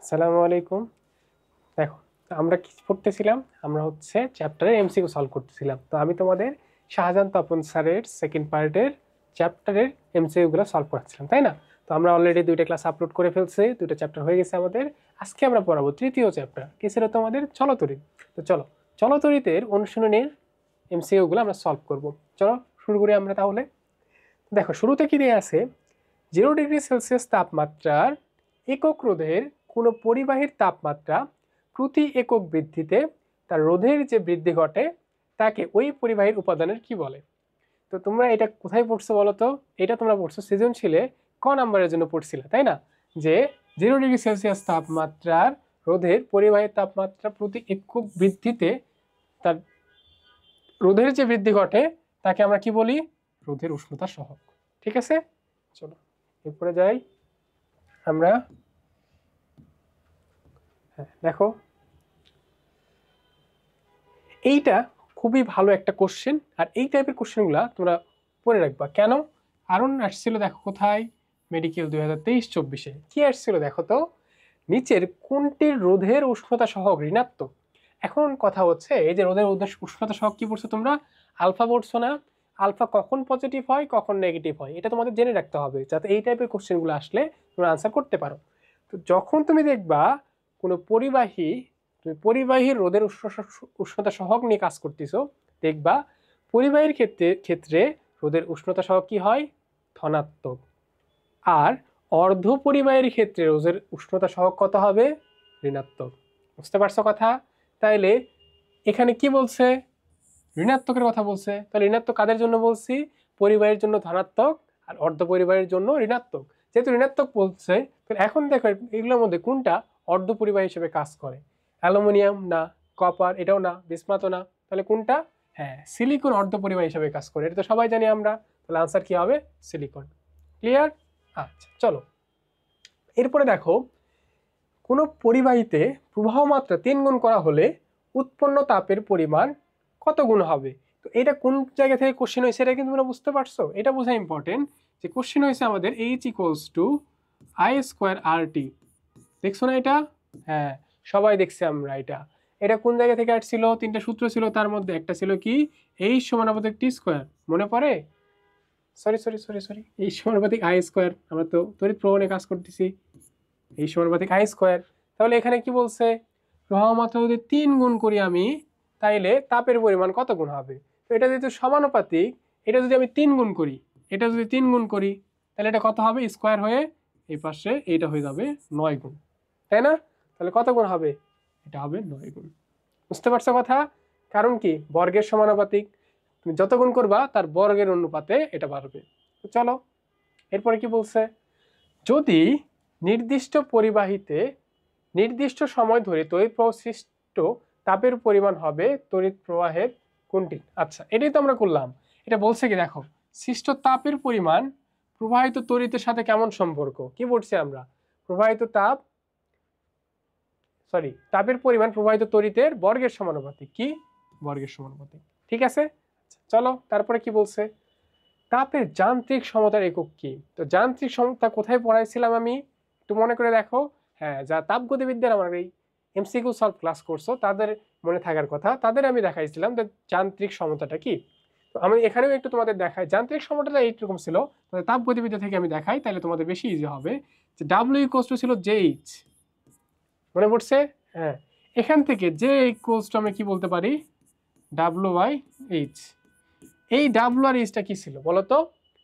আসসালামু আলাইকুম। দেখো, আমরা কি পড়তেছিলাম? আমরা হচ্ছে চ্যাপ্টারের এমসিকিউ সলভ করতেছিলাম। তো আমি তোমাদের শাহজাহান তপন স্যারের সেকেন্ড পার্টের চ্যাপ্টারের এমসিকিউ গুলো সলভ করাচ্ছিলাম, তাই না? তো আমরা অলরেডি দুইটা ক্লাস আপলোড করে ফেলছি, দুইটা চ্যাপ্টার হয়ে গেছে আমাদের। আজকে আমরা পড়াবো তৃতীয় চ্যাপ্টার, কি ছিল তোমাদের? চলতরিৎ। তো চলো, চলতরিতের অনুশীলনের এমসিকিউ গুলো আমরা সলভ করব। চলো শুরু করি আমরা তাহলে। দেখো, শুরুতে কি দিয়ে আছে? 0 ডিগ্রি সেলসিয়াস তাপমাত্রার একক রোধের কোনো পরিবাহীর তাপমাত্রা প্রতি একক বৃদ্ধিতে তার রোধের যে বৃদ্ধি ঘটে তাকে ওই পরিবাহীর উপাদানের কি বলে? তো তোমরা এটা কোথায় পড়ছো বলো তো? এটা তোমরা পড়ছো সৃজনশীলে ক নাম্বারের জন্য পড়ছিলে, তাই না? যে 0 ডিগ্রি সেলসিয়াস তাপমাত্রার রোধের পরিবাহীর তাপমাত্রা প্রতি একক বৃদ্ধিতে তার রোধের যে বৃদ্ধি ঘটে তাকে আমরা কি বলি? রোধের উষ্ণতা সহগ। ঠিক আছে, চলো এরপরে যাই আমরা। দেখো, এইটা খুবই ভালো একটা কোশ্চেন, আর এই টাইপের কোশ্চেনগুলো তোমরা পড়ে রাখবা। কেন? কারণ আসছিল, দেখো কোথায়, মেডিকেল 2023-24-এ কি আসছিল দেখো তো, নিচের কোনটির রোধের উষ্ণতা সহগ ঋণাত্মক? এখন কথা হচ্ছে, এই যে রোধের উষ্ণতা সহগ কি পড়ছো তোমরা? আলফা পড়ছো না? আলফা কখন পজিটিভ হয় কখন নেগেটিভ হয় এটা তোমাদের জেনে রাখতে হবে, যাতে এই টাইপের কোশ্চেনগুলো আসলে তোমরা আনসার করতে পারো। তো যখন তুমি দেখবা কোনো পরিবাহী, তুমি পরিবাহীর রোধের উষ্ণতা সহগ নিয়ে কাজ করতেছো, দেখবা পরিবাহীর ক্ষেত্রে রোধের উষ্ণতা সহগ কি হয়? ধনাত্মক। আর অর্ধ পরিবাহীর ক্ষেত্রে রোধের উষ্ণতা সহগ কত হবে? ঋণাত্মক। বুঝতে পারছো কথা? তাইলে এখানে কি বলছে? ঋণাত্মকের কথা বলছে। তাহলে ঋণাত্মক কাদের জন্য বলছি? পরিবাহীর জন্য ধনাত্মক, আর অর্ধ পরিবাহীর জন্য ঋণাত্মক। যেহেতু ঋণাত্মক বলছে, তাহলে এখন দেখো এগুলোর মধ্যে কোনটা অর্ধ পরিবাহী হিসেবে কাজ করে? অ্যালুমিনিয়াম না, কপার এটাও না, বিসমাতও না, তাহলে কোনটা? হ্যাঁ, সিলিকন অর্ধ পরিবাহী হিসেবে কাজ করে, এটা তো সবাই জানি আমরা। তাহলে আনসার কি হবে? সিলিকন। ক্লিয়ার? আচ্ছা চলো এরপরে দেখো, কোনো পরিবাহীতে প্রবাহ মাত্রা 3 গুণ করা হলে উৎপন্ন তাপের পরিমাণ কত গুণ হবে? তো এটা কোন জায়গা থেকে কোশ্চেন হয়েছে এটা কিন্তু তোমরা বুঝতে পারছো? এটা বোঝা ইম্পর্টেন্ট যে কোশ্চেন হয়েছে আমাদের H=I²RT। দেখছো না এটা? হ্যাঁ, সবাই দেখছি আমরা এটা। এটা কোন জায়গা থেকে আসছিল? তিনটা সূত্র ছিল, তার মধ্যে একটা ছিল কি, H=T²। মনে পড়ে? Sorry sorry sorry sorry, H=I²। আমরা তো তড়িৎ প্রবাহ কাজ করতেছি। H=I²। তাহলে এখানে কি বলছে? প্রবাহ মাত্রা যদি 3 গুণ করি আমি, তাইলে তাপের পরিমাণ কত গুণ হবে? তো এটা যেহেতু সমানুপাতিক, এটা যদি আমি 3 গুণ করি, এটা যদি 3 গুণ করি, তাহলে এটা কত হবে? স্কোয়ার হয়ে এই পাশে এইটা হয়ে যাবে 9 গুণ, তাই না? তাহলে কত গুণ হবে? এটা হবে 9 গুণ। বুঝতে পারছো কথা? কারণ কি, বর্গের সমানুপাতিক, তুমি যত গুণ করবা তার বর্গের অনুপাতে এটা বাড়বে। তো চলো এরপরে কি বলছে? যদি নির্দিষ্ট পরিবাহীতে নির্দিষ্ট সময় ধরে তড়িৎ প্রবাহ সৃষ্ট তাপের পরিমাণ হবে তড়িৎ প্রবাহের কোনটি? আচ্ছা, এটাই তো আমরা করলাম। এটা বলছে কি দেখো, সৃষ্ট তাপের পরিমাণ প্রবাহিত তড়িতের সাথে কেমন সম্পর্ক? কি বলছি আমরা? প্রবাহিত তাপ, সরি, তাপের পরিমাণ প্রবাহিত তড়িতের বর্গের সমানুপাতিক। কি? বর্গের সমানুপাতিক। ঠিক আছে, চলো তারপরে কি বলছে? তাপের যান্ত্রিক সমতার একক কি? তো যান্ত্রিক সমতা কোথায় পড়াইছিলাম আমি? একটু মনে করে দেখো। হ্যাঁ, যা তাপগতিবিদ্যার আমার এই এমসিকিউ সলভ ক্লাস করছো তাদের মনে থাকার কথা, তাদের আমি দেখাইছিলাম যে যান্ত্রিক সমতাটা কি। তো আমি এখানেও একটু তোমাদের দেখাই, যান্ত্রিক সমতাটা এইরকম ছিল, তাহলে তাপগতিবিদ্যা থেকে আমি দেখাই, তাহলে তোমাদের বেশি ইজি হবে। যে ডাব্লিউ ছিল জেইচ, মনে পড়ছে? হ্যাঁ, এখান থেকে জে ইকুয়ালস আমরা কি বলতে পারি? W/H। এই ডাব্লু আর এইচটা কি ছিল বলতো?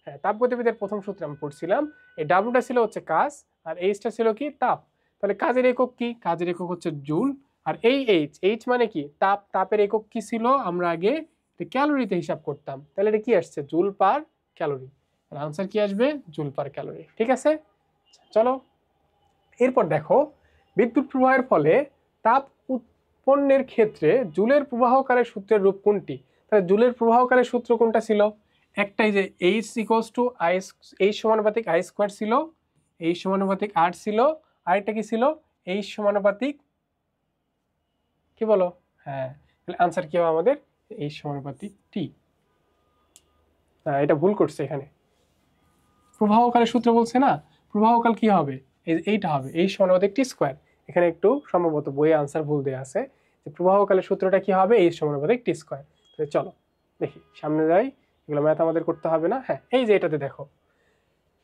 হ্যাঁ, তাপগতিবিদ্যার প্রথম সূত্রে আমি পড়ছিলাম, এই ডাব্লুটা ছিল হচ্ছে কাজ, আর এইচটা ছিল কি? তাপ। তাহলে কাজের একক কি? কাজের একক হচ্ছে জুল। আর এই এইচ মানে কি? তাপ। তাপের একক কি ছিল? আমরা আগে ক্যালোরিতে হিসাব করতাম, তাহলে এটা কি আসছে? Joule per calorie. আনসার কি আসবে? Joule per calorie. ঠিক আছে, চলো এরপর দেখো, বিদ্যুৎ প্রবাহের ফলে তাপ উৎপন্নের ক্ষেত্রে জুলের প্রবাহকারের সূত্রের রূপ কোনটি? তাহলে জুলের প্রবাহকারের সূত্র কোনটা ছিল? একটাই যে H=I² ছিল, H=R ছিল, আরেকটা কি ছিল? H= কি বলো? হ্যাঁ, তাহলে আনসার কি হবে আমাদের? H=T। এটা ভুল করছে এখানে, প্রবাহকালের সূত্র বলছে না, প্রবাহকাল কি হবে? এইটা হবে H=T²। এখানে একটু সম্ভবত বইয়ে আনসার ভুল দেওয়া আছে, যে প্রবাহকালের সূত্রটা কি হবে, H সমানুপাতিক টি স্কয়ার। তাহলে চলো দেখি সামনে যাই, এগুলো ম্যাথ আমাদের করতে হবে না। হ্যাঁ, এই যে এটাতে দেখো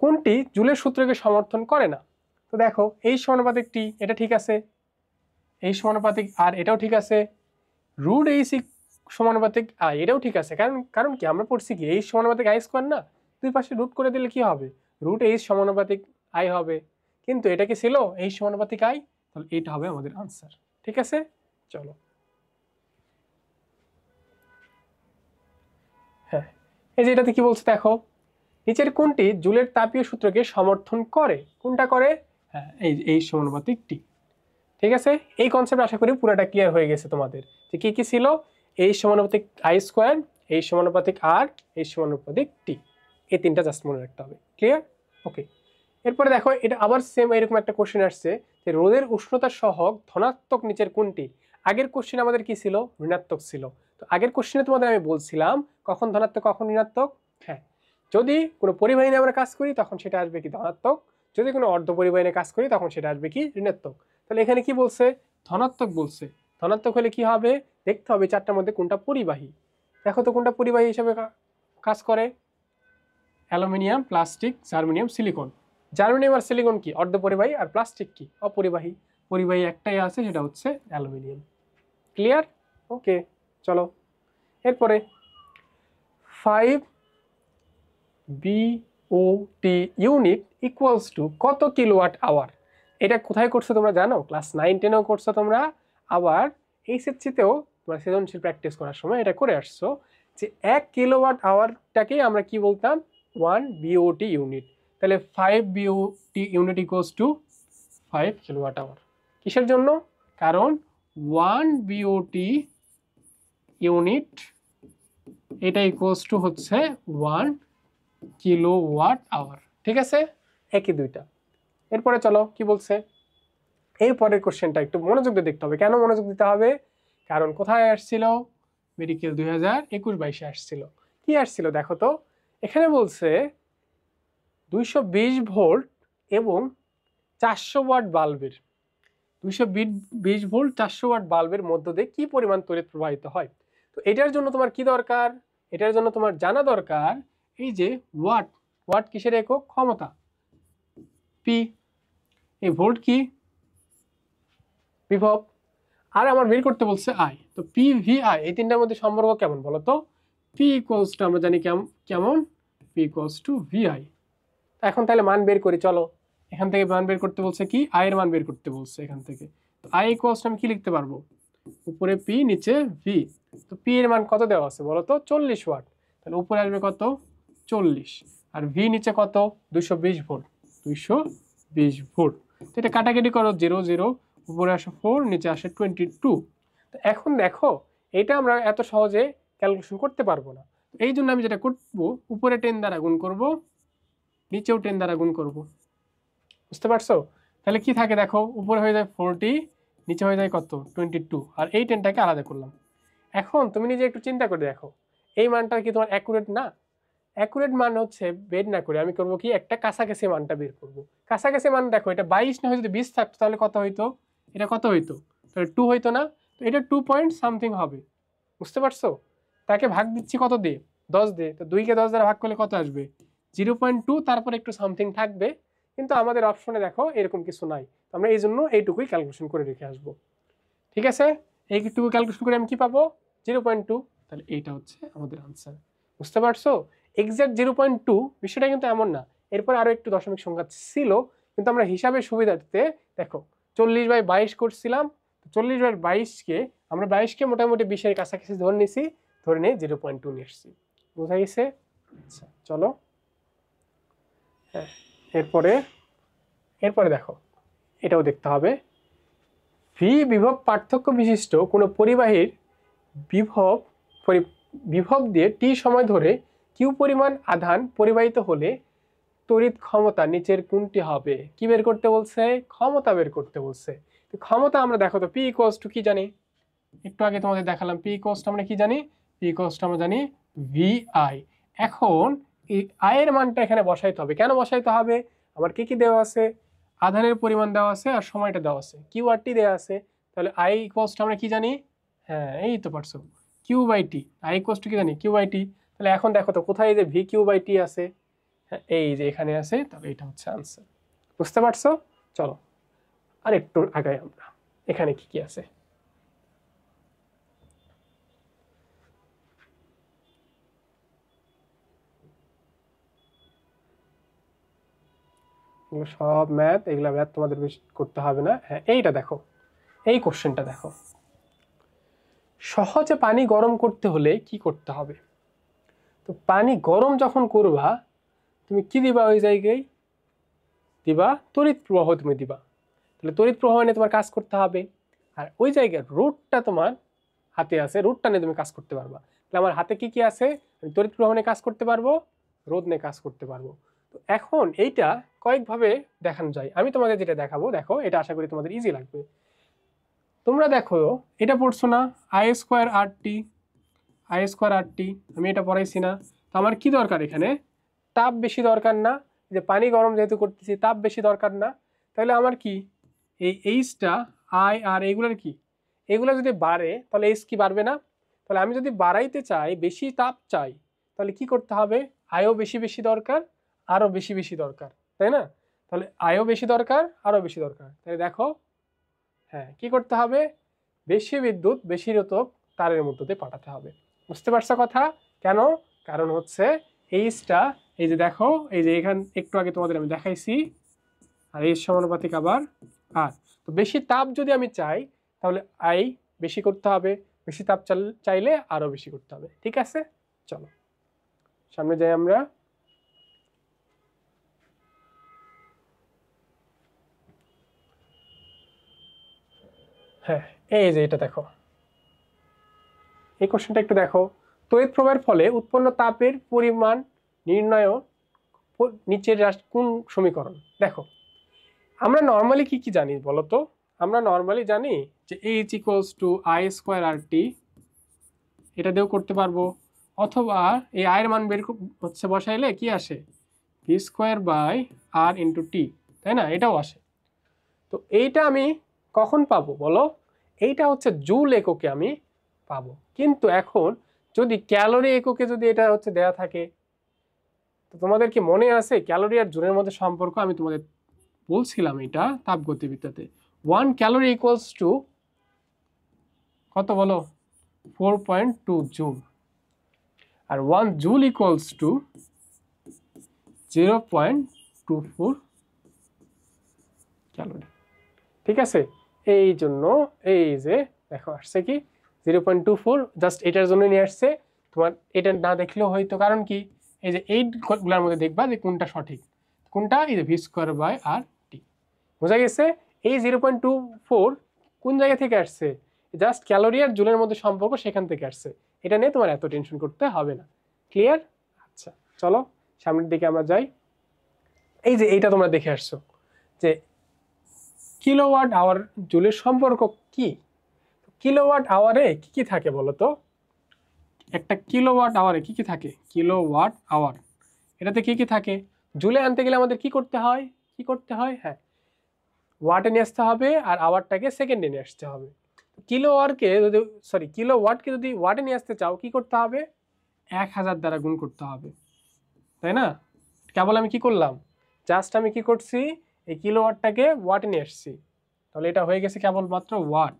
কোনটি জুলের সূত্রকে সমর্থন করে না। তো দেখো H সমানুপাতিক টি, এটা ঠিক আছে, H সমানুপাতিক আর এটাও ঠিক আছে, রুট H সমানুপাতিক আই এটাও ঠিক আছে। কারণ কারণ কি আমরা পড়ছি কি H সমানুপাতিক আই স্কয়ার না, দুই পাশে রুট করে দিলে কি হবে, রুট H সমানুপাতিক আই হবে। কিন্তু এটা কি ছিল H সমানুপাতিক আই, তাহলে এটা হবে আমাদের আনসার। ঠিক আছে, চলো। হ্যাঁ, এই যে এটাতে কি বলছে দেখো, নিচের কোনটি জুলের তাপীয় সূত্রকে সমর্থন করে, কোনটা করে, হ্যাঁ এই সমানুপাতিক টি। ঠিক আছে, এই কনসেপ্ট আশা করি পুরোটা ক্লিয়ার হয়ে গেছে তোমাদের, যে কি কি ছিল, H সমানুপাতিক আই স্কয়ার, H সমানুপাতিক আর, H সমানুপাতিক টি, এই তিনটা জাস্ট মনে রাখতে হবে। ক্লিয়ার? ওকে। এরপরে দেখো এটা আবার সেম এরকম একটা কোশ্চেন আসছে, যে রোদের উষ্ণতার সহগ ধনাত্মক নিচের কোনটি। আগের কোশ্চেন আমাদের কি ছিল, ঋণাত্মক ছিল। তো আগের কোশ্চেনে তোমাদের আমি বলছিলাম কখন ধনাত্মক কখন ঋণাত্মক। হ্যাঁ, যদি কোনো পরিবাহী নিয়ে আমরা কাজ করি তখন সেটা আসবে কি ধনাত্মক, যদি কোনো অর্ধ পরিবাহী নিয়ে কাজ করি তখন সেটা আসবে কি ঋণাত্মক। তাহলে এখানে কি বলছে, ধনাত্মক বলছে। ধনাত্মক হলে কি হবে, দেখতে হবে চারটার মধ্যে কোনটা পরিবাহী। দেখো তো কোনটা পরিবাহী হিসেবে কাজ করে, aluminium, plastic, germanium, silicon. Germanium আর সিলিকন কি অর্ধপরিবাহী, আর প্লাস্টিক কি অপরিবাহী। পরিবাহী একটাই আছে, সেটা হচ্ছে অ্যালুমিনিয়াম। ক্লিয়ার? ওকে, চলো এরপরে 5 বিওটি ইউনিট ইকুয়ালস টু কত কিলোওয়াট আওয়ার। এটা কোথায় করছো তোমরা জানো, ক্লাস 9-10এও করছো তোমরা, আবার এইচএসসিতেও তোমরা সৃজনশীল প্র্যাকটিস করার সময় এটা করে আসছো, যে 1 কিলোওয়াট আওয়ারটাকেই আমরা কি বলতাম, 1 বিওটি ইউনিট। তাহলে 5 BOT unit equals to 5 kilowatt hour. কিসের জন্য, কারণ 1 বিওটি ইউনিট এটা ইকুয়ালস টু হচ্ছে 1 কিলোওয়াট আওয়ার। ঠিক আছে, একই দুইটা। এরপরে চলো কি বলছে, এরপরের কোশ্চেনটা একটু মনোযোগ দিয়ে দেখতে হবে। কেন মনোযোগ দিতে হবে, কারণ কোথায় আসছিল, মেডিকেল 2021-22 আসছিল। কি আসছিল দেখো তো, এখানে বলছে 220 ভোল্ট এবং 400 ওয়াট বাল্বের, 220 ভোল্ট 400 ওয়াট বাল্বের মধ্য দিয়ে কি পরিমাণ তড়িৎ প্রবাহিত হয়। তো এটার জন্য তোমার কি দরকার, এটার জন্য তোমার জানা দরকার এই যে ওয়াট, ওয়াট কিসের একক, ক্ষমতা, পি, এই ভোল্ট কি বিভব, আর আমার বের করতে বলছে আই। তো পি ভি আই এই তিনটার মধ্যে সম্পর্ক কেমন বলো তো, পি ইকুয়ালস টু আমরা জানি কেমন, P equals to V I. এখন তাহলে মান বের করি চলো। এখান থেকে মান বের করতে বলছে কি, আই এর মান বের করতে বলছে এখান থেকে। তো আই ইকুয়ালস টু আমি কি লিখতে পারবো, উপরে পি নিচে ভি। তো পি এর মান কত দেওয়া আছে বলো তো, 40 ওয়াট। তাহলে উপরে আসবে কত, 40, আর ভি নিচে কত, 220 ভোল্ট, 220 ভোল্ট। তো এটা কাটাকাটি করো, 0 0, উপরে আসে 4 নিচে আসে 22। তো এখন দেখো এটা আমরা এত সহজে ক্যালকুলেশন করতে পারবো না, এই জন্য আমি যেটা করবো, উপরে 10 দ্বারা গুণ করব, নিচেও 10 দ্বারা গুণ করব। বুঝতে পারছো? তাহলে কি থাকে দেখো, উপরে হয়ে যায় 40, নিচে হয়ে যায় কত 22, আর এই 10টাকে আলাদা করলাম। এখন তুমি নিজে একটু চিন্তা করে দেখো, এই মানটা কি তোমার অ্যাকুরেট না? অ্যাকুরেট মান হচ্ছে বের না করে আমি করব কি, একটা কাছাকাছি মানটা বের করব। কাছাকাছি মান দেখো, এটা 22 না হয়ে যদি 20 থাকতো তাহলে কত হইতো, এটা কত হইতো, তাহলে 2 হইতো না। তো এটা 2 পয়েন্ট সামথিং হবে। বুঝতে পারছো? তাকে ভাগ দিচ্ছি কত দিয়ে, 10 দিয়ে। তো 2কে 10 দ্বারা ভাগ করলে কত আসবে, 0.2, তারপর একটু সামথিং থাকবে। কিন্তু আমাদের অপশনে দেখো এরকম কিছু নাই, আমরা এই জন্য এইটুকুই ক্যালকুলেশন করে রেখে আসবো। ঠিক আছে, এইটুকু ক্যালকুলেশন করে আমি কি পাবো, 0.2। তাহলে এইটা হচ্ছে আমাদের আনসার। বুঝতে পারছো? এক্সাক্ট 0.2 বিষয়টা কিন্তু এমন না, এরপর আরো একটু দশমিক সংখ্যা ছিল, কিন্তু আমরা হিসাবের সুবিধার্থে দেখো 40/22 করছিলাম। 40/22কে আমরা 22কে মোটামুটি 20-এর কাছাকাছি ধরে নিছি, ধরে নিয়ে 0.2 নিয়ে আসছি। বোঝা গেছে? আচ্ছা চলো, হ্যাঁ এরপরে দেখো এটাও দেখতে হবে, ভি বিভব পার্থক্য বিশিষ্ট কোনো পরিবাহীর বিভব দিয়ে টি সময় ধরে কিউ পরিমাণ আধান পরিবাহিত হলে তড়িৎ ক্ষমতা নিচের কোনটি হবে। কি বের করতে বলছে, ক্ষমতা বের করতে বলছে। তো ক্ষমতা আমরা দেখো তো পি ইকুয়ালস টু কি জানি, একটু আগে তোমাদের দেখালাম, পি ইকুয়ালস টু আমরা কি জানি, পি ইকুয়ালস টু আমরা জানি ভি আই। এখন এই আই এর মানটা এখানে বসাইতে হবে। কেন বসাইতে হবে, আমার কি কি দেওয়া আছে, আধানের পরিমাণ দেওয়া আছে আর সময়টা দেওয়া আছে, কিউ আর টি দেওয়া আছে। তাহলে আই ইকুয়ালস টু আমরা কি জানি? হ্যাঁ, এই তো পারছো, q by t. I equals to কি জানি? Q by t. তাহলে এখন দেখো তো কোথায় যে ভি কিউ বাই টি আছে? হ্যাঁ, এই যে এখানে আছে। তাহলে এটা হচ্ছে আনসার। বুঝতে পারছো? চলো আর একটু আগাই আমরা, এখানে কি কি আছে। এগুলো সব ম্যাথ, এগুলো ম্যাথ তোমাদের বেশি করতে হবে না। হ্যাঁ, এইটা দেখো, এই কোশ্চেনটা দেখো, সহজে পানি গরম করতে হলে কি করতে হবে? তো পানি গরম যখন করবা, তুমি কি দিবা ওই জায়গায়? দিবা তড়িৎ প্রবাহ, তুমি দিবা। তাহলে তড়িৎ প্রবাহ নিয়ে তোমার কাজ করতে হবে। আর ওই জায়গায় রুটটা তোমার হাতে আছে, রুটটা নিয়ে তুমি কাজ করতে পারবা। তাহলে আমার হাতে কি কি আছে? আমি তড়িৎ প্রবাহ নিয়ে কাজ করতে পারবো, রোধ নিয়ে কাজ করতে পারবো। তো এখন এইটা কয়েকভাবে দেখানো যায়। আমি তোমাদের যেটা দেখাবো, দেখো এটা আশা করি তোমাদের ইজি লাগবে। তোমরা দেখো, এটা পড়ছো না, I square R T, I square R T, আমি এটা পড়াইছি না? তো আমার কি দরকার এখানে? তাপ বেশি দরকার না? যে পানি গরম যেহেতু করতেছি, তাপ বেশি দরকার না? তাহলে আমার কি এই এইচটা, আই আর এগুলোর কি, এগুলো যদি বাড়ে তাহলে এইচ কি বাড়বে না? তাহলে আমি যদি বাড়াইতে চাই, বেশি তাপ চাই, তাহলে কি করতে হবে? আয়ও বেশি বেশি দরকার, আরও বেশি বেশি দরকার, তাই না? তাহলে আয়ও বেশি দরকার, আরও বেশি দরকার। তাহলে দেখো, হ্যাঁ, কি করতে হবে? বেশি বিদ্যুৎ বেশি রোধক তারের মধ্য দিয়ে পাঠাতে হবে। বুঝতে পারছো কথা? কেন? কারণ হচ্ছে এইচটা, এই যে দেখো, এই যে এখান একটু আগে তোমাদের আমি দেখাইছি, আর এই সমানুপাতিক আবার আর। তো বেশি তাপ যদি আমি চাই, তাহলে আই বেশি করতে হবে, বেশি তাপ চাইলে আরো বেশি করতে হবে। ঠিক আছে, চলো সামনে যাই আমরা। হ্যাঁ, এই যে এটা দেখো, এই কোশ্চেনটা একটু দেখো। তড়িৎ প্রবাহের ফলে উৎপন্ন তাপের পরিমাণ নির্ণয় নিচের কোন সমীকরণ? দেখো, আমরা নর্মালি কি কি জানি বলো তো? আমরা নর্মালি জানি যে H equals to I square R T, এটা দিয়েও করতে পারবো। অথবা এই আয়ের মান বের হচ্ছে বসাইলে কি আসে? V square by R into T, তাই না? এটাও আসে। তো এইটা আমি কখন পাবো বলো? এইটা হচ্ছে জুল এককে আমি পাবো। কিন্তু এখন যদি ক্যালোরি এককে যদি এটা হচ্ছে দেয়া থাকে, তো তোমাদের কি মনে আছে ক্যালোরি আর জুলের মধ্যে সম্পর্ক? আমি তোমাদের বলছিলাম এটা তাপগতিবিদ্যাতে, 1 ক্যালোরি ইকুয়ালস টু কত বলো? 4.2 জুল। আর 1 জুল ইকুয়ালস টু 0.24 ক্যালোরি। ঠিক আছে, এই জন্য এই যে দেখো আসছে কি 0.24, জাস্ট এটার জন্য নিয়ে আসছে। তোমার এটা না দেখলেও হয়তো, কারণ কি এই যে এইগুলোর মধ্যে দেখবা যে কোনটা সঠিক, কোনটা এই যে ভি স্কোয়ার বাই আর টি। বোঝা গেছে? এই 0.24 কোন জায়গা থেকে আসছে? জাস্ট ক্যালোরি আর জুলের মধ্যে সম্পর্ক, সেখান থেকে আসছে। এটা নিয়ে তোমার এত টেনশন করতে হবে না। ক্লিয়ার? আচ্ছা, চলো সামনের দিকে আমরা যাই। এই যে এইটা তোমরা দেখে আসছো যে কিলোওয়াট আওয়ার জুলের সম্পর্ক কি? কিলোওয়াট আওয়ারে কি কি থাকে বলো তো? একটা কিলোওয়াট আওয়ারে কি কি থাকে? কিলোওয়াট আওয়ার, এটাতে কি কি থাকে? জুলে আনতে গেলে আমাদের কি করতে হয়? কি করতে হয়? হ্যাঁ, ওয়াটে নিয়ে আসতে হবে, আর আওয়ারটাকে সেকেন্ডে নিয়ে আসতে হবে। কিলোওয়াটকে যদি কিলোওয়াটকে যদি ওয়াটে নিয়ে আসতে চাও, কি করতে হবে? 1000 দ্বারা গুণ করতে হবে, তাই না? কেবল আমি কি করলাম? জাস্ট আমি কি করছি? এই কিলোওয়াটটাকে ওয়াটে নিয়ে আসছি। তাহলে এটা হয়ে গেছে কেবলমাত্র ওয়াট।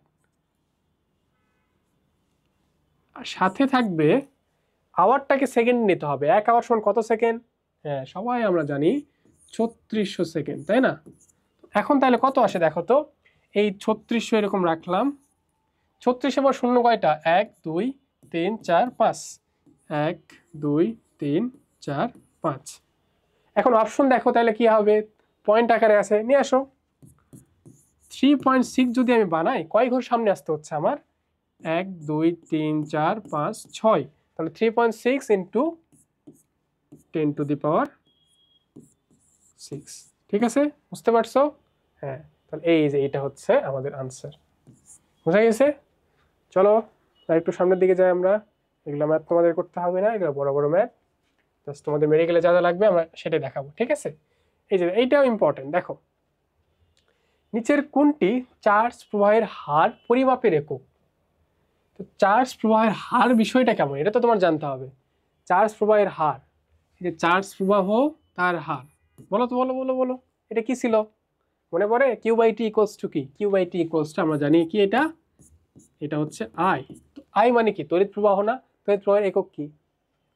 আর সাথে থাকবে আওয়ারটাকে সেকেন্ড নিতে হবে। 1 আওয়ার সমান কত সেকেন্ড? হ্যাঁ, সবাই আমরা জানি 3600 সেকেন্ড, তাই না? এখন তাহলে কত আসে দেখো তো? এই 3600 এরকম রাখলাম। 36 এর শূন্য কয়টা? 1 2 3 4 5, 1 2 3 4 5। এখন অপশন দেখো, তাহলে কি হবে? পয়েন্ট আকারে আছে, নিয়ে আসো। 3.6 যদি আমি বানাই, কয় ঘর সামনে আসতে হচ্ছে আমার? 1 2 3 4 5 6। তাহলে 3.6 ইন্টু 10 টু দি পাওয়ার 6। ঠিক আছে, বুঝতে পারছো? হ্যাঁ, তাহলে এই যে এটা হচ্ছে আমাদের আনসার। বুঝা গেছে? চলো আর একটু সামনের দিকে যাই আমরা। এগুলো ম্যাথ তোমাদের করতে হবে না, এগুলো বড় বড় ম্যাথ। জাস্ট তোমাদের মেডিকেলে যা যা লাগবে আমরা সেটাই দেখাবো। ঠিক আছে, এই যে এইটাও ইম্পর্টেন্ট। দেখো, নিচের কোনটি চার্জ প্রবাহের হার পরিমাপের একক? তো চার্জ প্রবাহের হার বিষয়টা কেমন এটা তো তোমার জানতে হবে। চার্জ প্রবাহের হার, এই যে চার্জ প্রবাহ তার হার, বলো তো, বলো বলো বলো, এটা কি ছিল মনে পড়ে? Q by T equals to কি? Q by T equals to আমরা জানি কি, এটা এটা হচ্ছে আই। তো আই মানে কি? তড়িৎ প্রবাহ না? তড়িৎ প্রবাহের একক কি?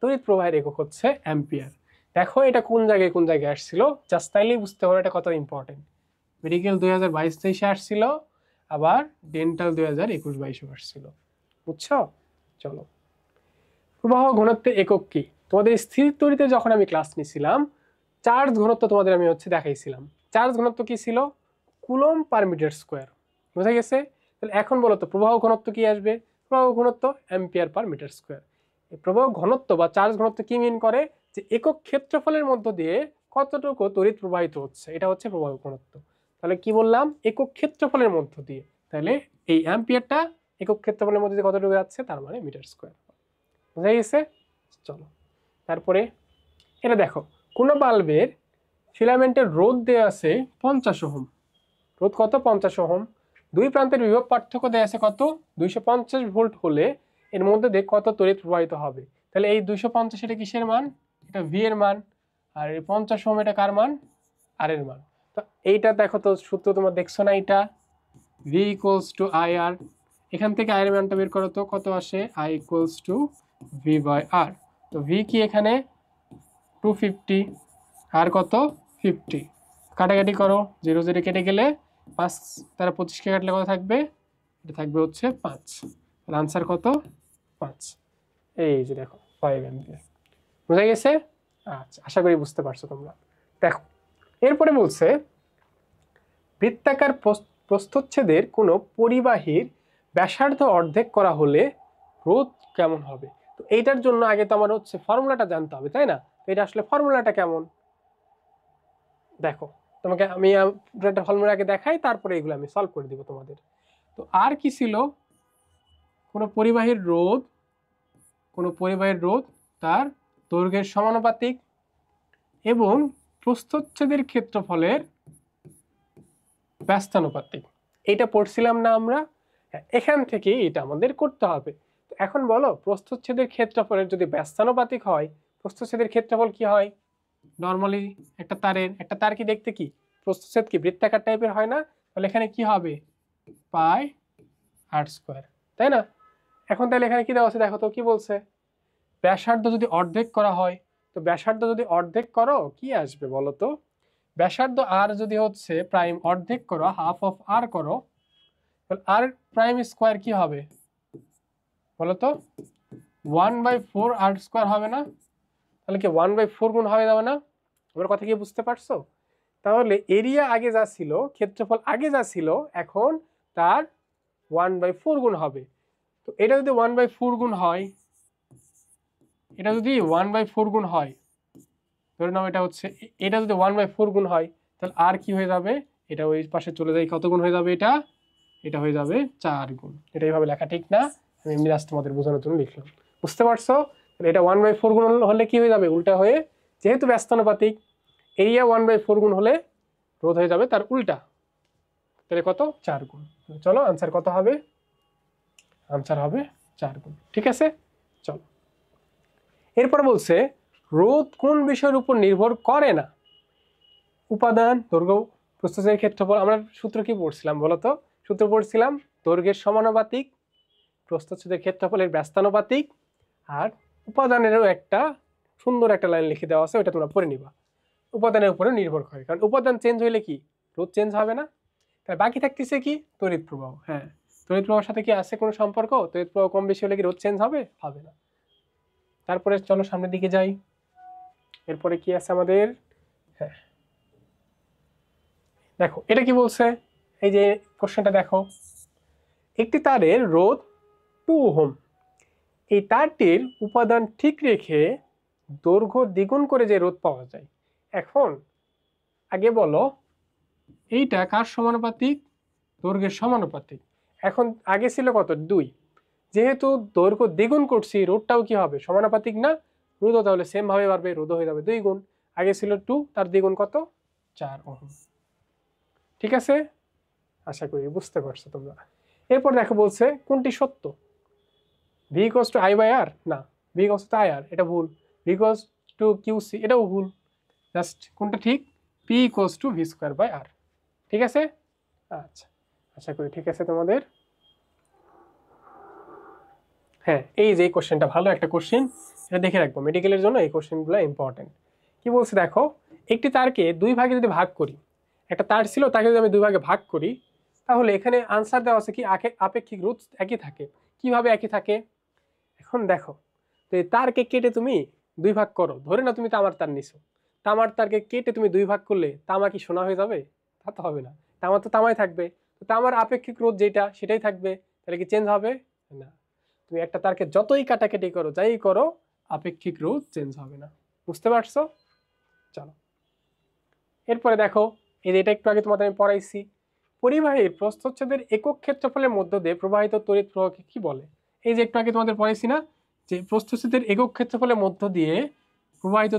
তড়িৎ প্রবাহের একক হচ্ছে অ্যাম্পিয়ার। দেখো এটা কোন জায়গায় কোন জায়গায় আসছিল, জাস্ট তাইলেই বুঝতে পারো এটা কত ইম্পর্টেন্ট। মেডিকেল 2022-23 আসছিল, আবার ডেন্টাল 2021-22 আসছিল, বুঝছো? চলো, প্রবাহ ঘনত্বের একক কি? তোমাদের স্থির তড়িতে যখন আমি ক্লাস নিছিলাম, চার্জ ঘনত্ব তোমাদের আমি দেখাইছিলাম। চার্জ ঘনত্ব কি ছিল? Coulomb per metre square. বুঝা গেছে? তাহলে এখন বলো তো প্রবাহ ঘনত্ব কি আসবে? প্রবাহ ঘনত্ব অ্যাম্পিয়ার পার মিটার স্কোয়ার। এই প্রবাহ ঘনত্ব বা চার্জ ঘনত্ব কি মিন করে? যে একক ক্ষেত্রফলের মধ্য দিয়ে কতটুকু তড়িৎ প্রবাহিত হচ্ছে, এটা হচ্ছে প্রবাহ ঘনত্ব। তাহলে কি বললাম? একক ক্ষেত্রফলের মধ্য দিয়ে। তাহলে এই অ্যাম্পিয়ারটা একক ক্ষেত্রফলের মধ্যে দিয়ে কতটুকু যাচ্ছে, তার মানে মিটার স্কোয়ার। বুঝা গেছে? চলো তারপরে এটা দেখো, কোনো বাল্বের ফিলামেন্টের রোধ দেওয়া আছে 50 ওহম। রোধ কত? 50 ওহম। দুই প্রান্তের বিভব পার্থক্য দেওয়া আছে কত? 250 ভোল্ট হলে এর মধ্যে দিয়ে কত তড়িৎ প্রবাহিত হবে? তাহলে এই 250 এটা কিসের মান? এটা ভি এর মান। আর এই 50 ওহম এটা কার মান? আর এর মান। তো এইটা দেখো তো সূত্র তোমরা দেখছো না, এটা ভি ইকুয়ালস টু আই আর। এখান থেকে আই এর মানটা বের করো তো, কত আসে? I equals to V by R. তো ভি কি এখানে 250, আর কত? 50। কাটাকাটি করো, 0 0 কেটে গেলে 5 তারা 25কে কাটলে কত থাকবে? এটা থাকবে হচ্ছে 5। আনসার কত? 5। এই যে দেখো 5 অ্যাম্পিয়ার। বুঝা গেছে? আচ্ছা, আশা করি বুঝতে পারছো তোমরা। দেখো এরপরে বলছে বৃত্তাকার প্রস্থচ্ছেদের কোনো পরিবাহীর ব্যাসার্ধ অর্ধেক করা হলে রোধ কেমন হবে? তো এইটার জন্য আগে তো আমার হচ্ছে ফর্মুলাটা জানতে হবে, তাই না? এটা আসলে ফর্মুলাটা কেমন দেখো, তোমাকে আমি একটা ফর্মুলা আগে দেখাই, তারপরে এগুলো আমি সলভ করে দিব তোমাদের। তো আর কি ছিল? কোনো পরিবাহীর রোধ, কোনো পরিবাহীর রোধ তার দৈর্ঘ্যের সমানুপাতিক এবং প্রস্থচ্ছেদের ক্ষেত্রফলের ব্যস্তানুপাতিক। এটা পড়ছিলাম না আমরা? এখান থেকে এটা আমাদের করতে হবে। তো এখন বলো, প্রস্থচ্ছেদের ক্ষেত্রফলের যদি ব্যস্তানুপাতিক হয়, প্রস্থচ্ছেদের ক্ষেত্রফল কি হয়? নর্মালি একটা তার কি দেখতে কি প্রস্থচ্ছেদ কি বৃত্তাকার টাইপের হয় না? তাহলে এখানে কি হবে? পাই আর স্কোয়ার, তাই না? এখন তাহলে এখানে কি দেওয়া আছে দেখো তো, কি বলছে? ব্যাসার্ধ যদি অর্ধেক করা হয়, তো ব্যাসার্ধ যদি অর্ধেক করো কি আসবে বলো তো? ব্যাসার্ধ আর যদি হচ্ছে প্রাইম অর্ধেক করো, হাফ অফ আর করো, তাহলে আর প্রাইম স্কোয়ার কি হবে বলো তো? 1/4 আর স্কোয়ার হবে না? তাহলে কি 1/4 গুণ হয়ে যাবে না? আমার কথা কি বুঝতে পারছো? তাহলে এরিয়া আগে যা ছিল, ক্ষেত্রফল আগে যা ছিল, এখন তার 1/4 গুণ হবে। তো এটা যদি 1/4 গুণ হয়, এটা যদি 1/4 গুণ হয়, ধরে নাও এটা হচ্ছে, এটা যদি 1/4 গুণ হয়, তাহলে আর কি হয়ে যাবে? এটা ওই পাশে চলে যায়, কত গুণ হয়ে যাবে? এটা এটা হয়ে যাবে 4 গুণ। এটা এইভাবে লেখা ঠিক না, আমি এমনি জাস্ট তোমাদের বোঝানোর জন্য লিখলাম। বুঝতে পারছো? তাহলে এটা 1/4 গুণ হলে কি হয়ে যাবে? উল্টা হয়ে, যেহেতু ব্যস্তানুপাতিক, এরিয়া 1/4 গুণ হলে রোধ হয়ে যাবে তার উল্টা। তাহলে কত? 4 গুণ। চলো আনসার কত হবে? আনসার হবে 4 গুণ। ঠিক আছে, চলো এরপর বলছে রোধ কোন বিষয়ের উপর নির্ভর করে না? উপাদান, দৈর্ঘ্য, প্রস্থচ্ছেদের ক্ষেত্রফল। আমরা সূত্র কি পড়ছিলাম বলো তো? সূত্র পড়ছিলাম দৈর্ঘ্যের সমানুপাতিক, প্রস্থচ্ছেদের ক্ষেত্রফলের ব্যস্তানুপাতিক, আর উপাদানেরও একটা সুন্দর একটা লাইন লিখে দেওয়া আছে, ওটা তোমরা পড়ে নিবা। উপাদানের উপরে নির্ভর করে, কারণ উপাদান চেঞ্জ হইলে কি রোধ চেঞ্জ হবে না? তাহলে বাকি থাকতেছে কি? তড়িৎ প্রবাহ। হ্যাঁ, তড়িৎ প্রবাহের সাথে কি আছে কোনো সম্পর্ক? তড়িৎ প্রবাহ কম বেশি হলে কি রোধ চেঞ্জ হবে? হবে না। তারপরে চলো সামনের দিকে যাই। এরপরে কি আছে আমাদের? হ্যাঁ দেখো এটা কি বলছে, এই যে কোশ্চেনটা দেখো, একটি তারের রোধ 2 ওহম, এই তারটির উপাদান ঠিক রেখে দৈর্ঘ্য দ্বিগুণ করে যে রোধ পাওয়া যায়। এখন আগে বলো এইটা কার সমানুপাতিক? দৈর্ঘ্যের সমানুপাতিক। এখন আগে ছিল কত? 2। যেহেতু দৈর্ঘ্য দ্বিগুণ করছি, রোধটাও কি হবে? সমানুপাতিক না? রোধও তাহলে সেম ভাবে বাড়বে, রোধ হয়ে যাবে 2 গুণ। আগে ছিল 2, তার দ্বিগুণ কত? 4 ওহম। ঠিক আছে, আশা করি বুঝতে পারছো তোমরা। এরপর দেখো বলছে কোনটি সত্য, V equals to I by R, না V equals to I R, এটা ভুল। V equals to Q C, এটাও ভুল। জাস্ট কোনটা ঠিক, P equals to V square by R. ঠিক আছে, আচ্ছা আশা করি ঠিক আছে তোমাদের। হ্যাঁ, এই যে এই কোশ্চেনটা ভালো একটা কোশ্চেন, এটা দেখে রাখবো, মেডিকেলের জন্য এই কোশ্চেনগুলো ইম্পর্টেন্ট। কি বলছে দেখো, একটি তারকে দুই ভাগে যদি ভাগ করি, একটা তার ছিল তাকে যদি আমি দুই ভাগে ভাগ করি, তাহলে এখানে আনসার দেওয়া আছে কি আপেক্ষিক রোধ একই থাকে। কিভাবে একই থাকে, এখন দেখো, তো এই তারকে কেটে তুমি দুই ভাগ করো, ধরে না তুমি তামার তার নিছো, তামার তারকে কেটে তুমি দুই ভাগ করলে তামা কি সোনা হয়ে যাবে? তা তো হবে না, তামা তো তামাই থাকবে। তো তামার আপেক্ষিক রোধ যেটা সেটাই থাকবে, তাহলে কি চেঞ্জ হবে না? তুমি একটা তারকে যতই কাটাকাটি করো, যাই করো, আপেক্ষিক রোধ চেঞ্জ হবে না। বুঝতে পারছো? চলো এরপরে দেখো, এই যে এটা একটু আগে তোমাদের আমি পড়াইছি, পরিবাহীর প্রস্থচ্ছেদের একক ক্ষেত্রফলের মধ্য দিয়ে প্রবাহিত তড়িৎ প্রবাহকে কি বলে? এই যে একটু আগে তোমাদের পড়াইছি না, যে প্রস্থচ্ছেদের একক ক্ষেত্রফলের মধ্য দিয়ে প্রবাহিত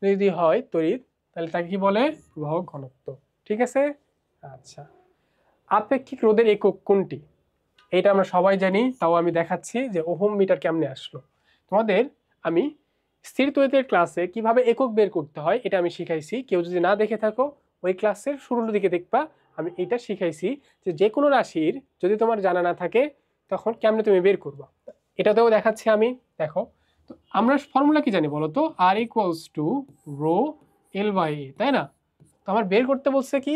যদি হয় তড়িৎ, তাহলে তাকে কি বলে? প্রবাহ ঘনত্ব। ঠিক আছে, আচ্ছা। আপেক্ষিক রোধের একক কোনটি? এটা আমরা সবাই জানি, তাও আমি দেখাচ্ছি যে ওহম মিটার কেমনে আসলো। তোমাদের আমি স্থির তড়িতের ক্লাসে কিভাবে একক বের করতে হয় এটা আমি শিখাইছি। কেউ যদি না দেখে থাকো, ওই ক্লাসের শুরুর দিকে দেখবা, আমি এটা শিখাইছি যে যে কোনো রাশির যদি তোমার জানা না থাকে তখন কেমনে তুমি বের করবা, এটাতেও দেখাচ্ছি আমি। দেখো, তো আমরা ফর্মুলা কি জানি বলো তো, R equals to rho L by A, তাই না? তো আমার বের করতে বলছে কি,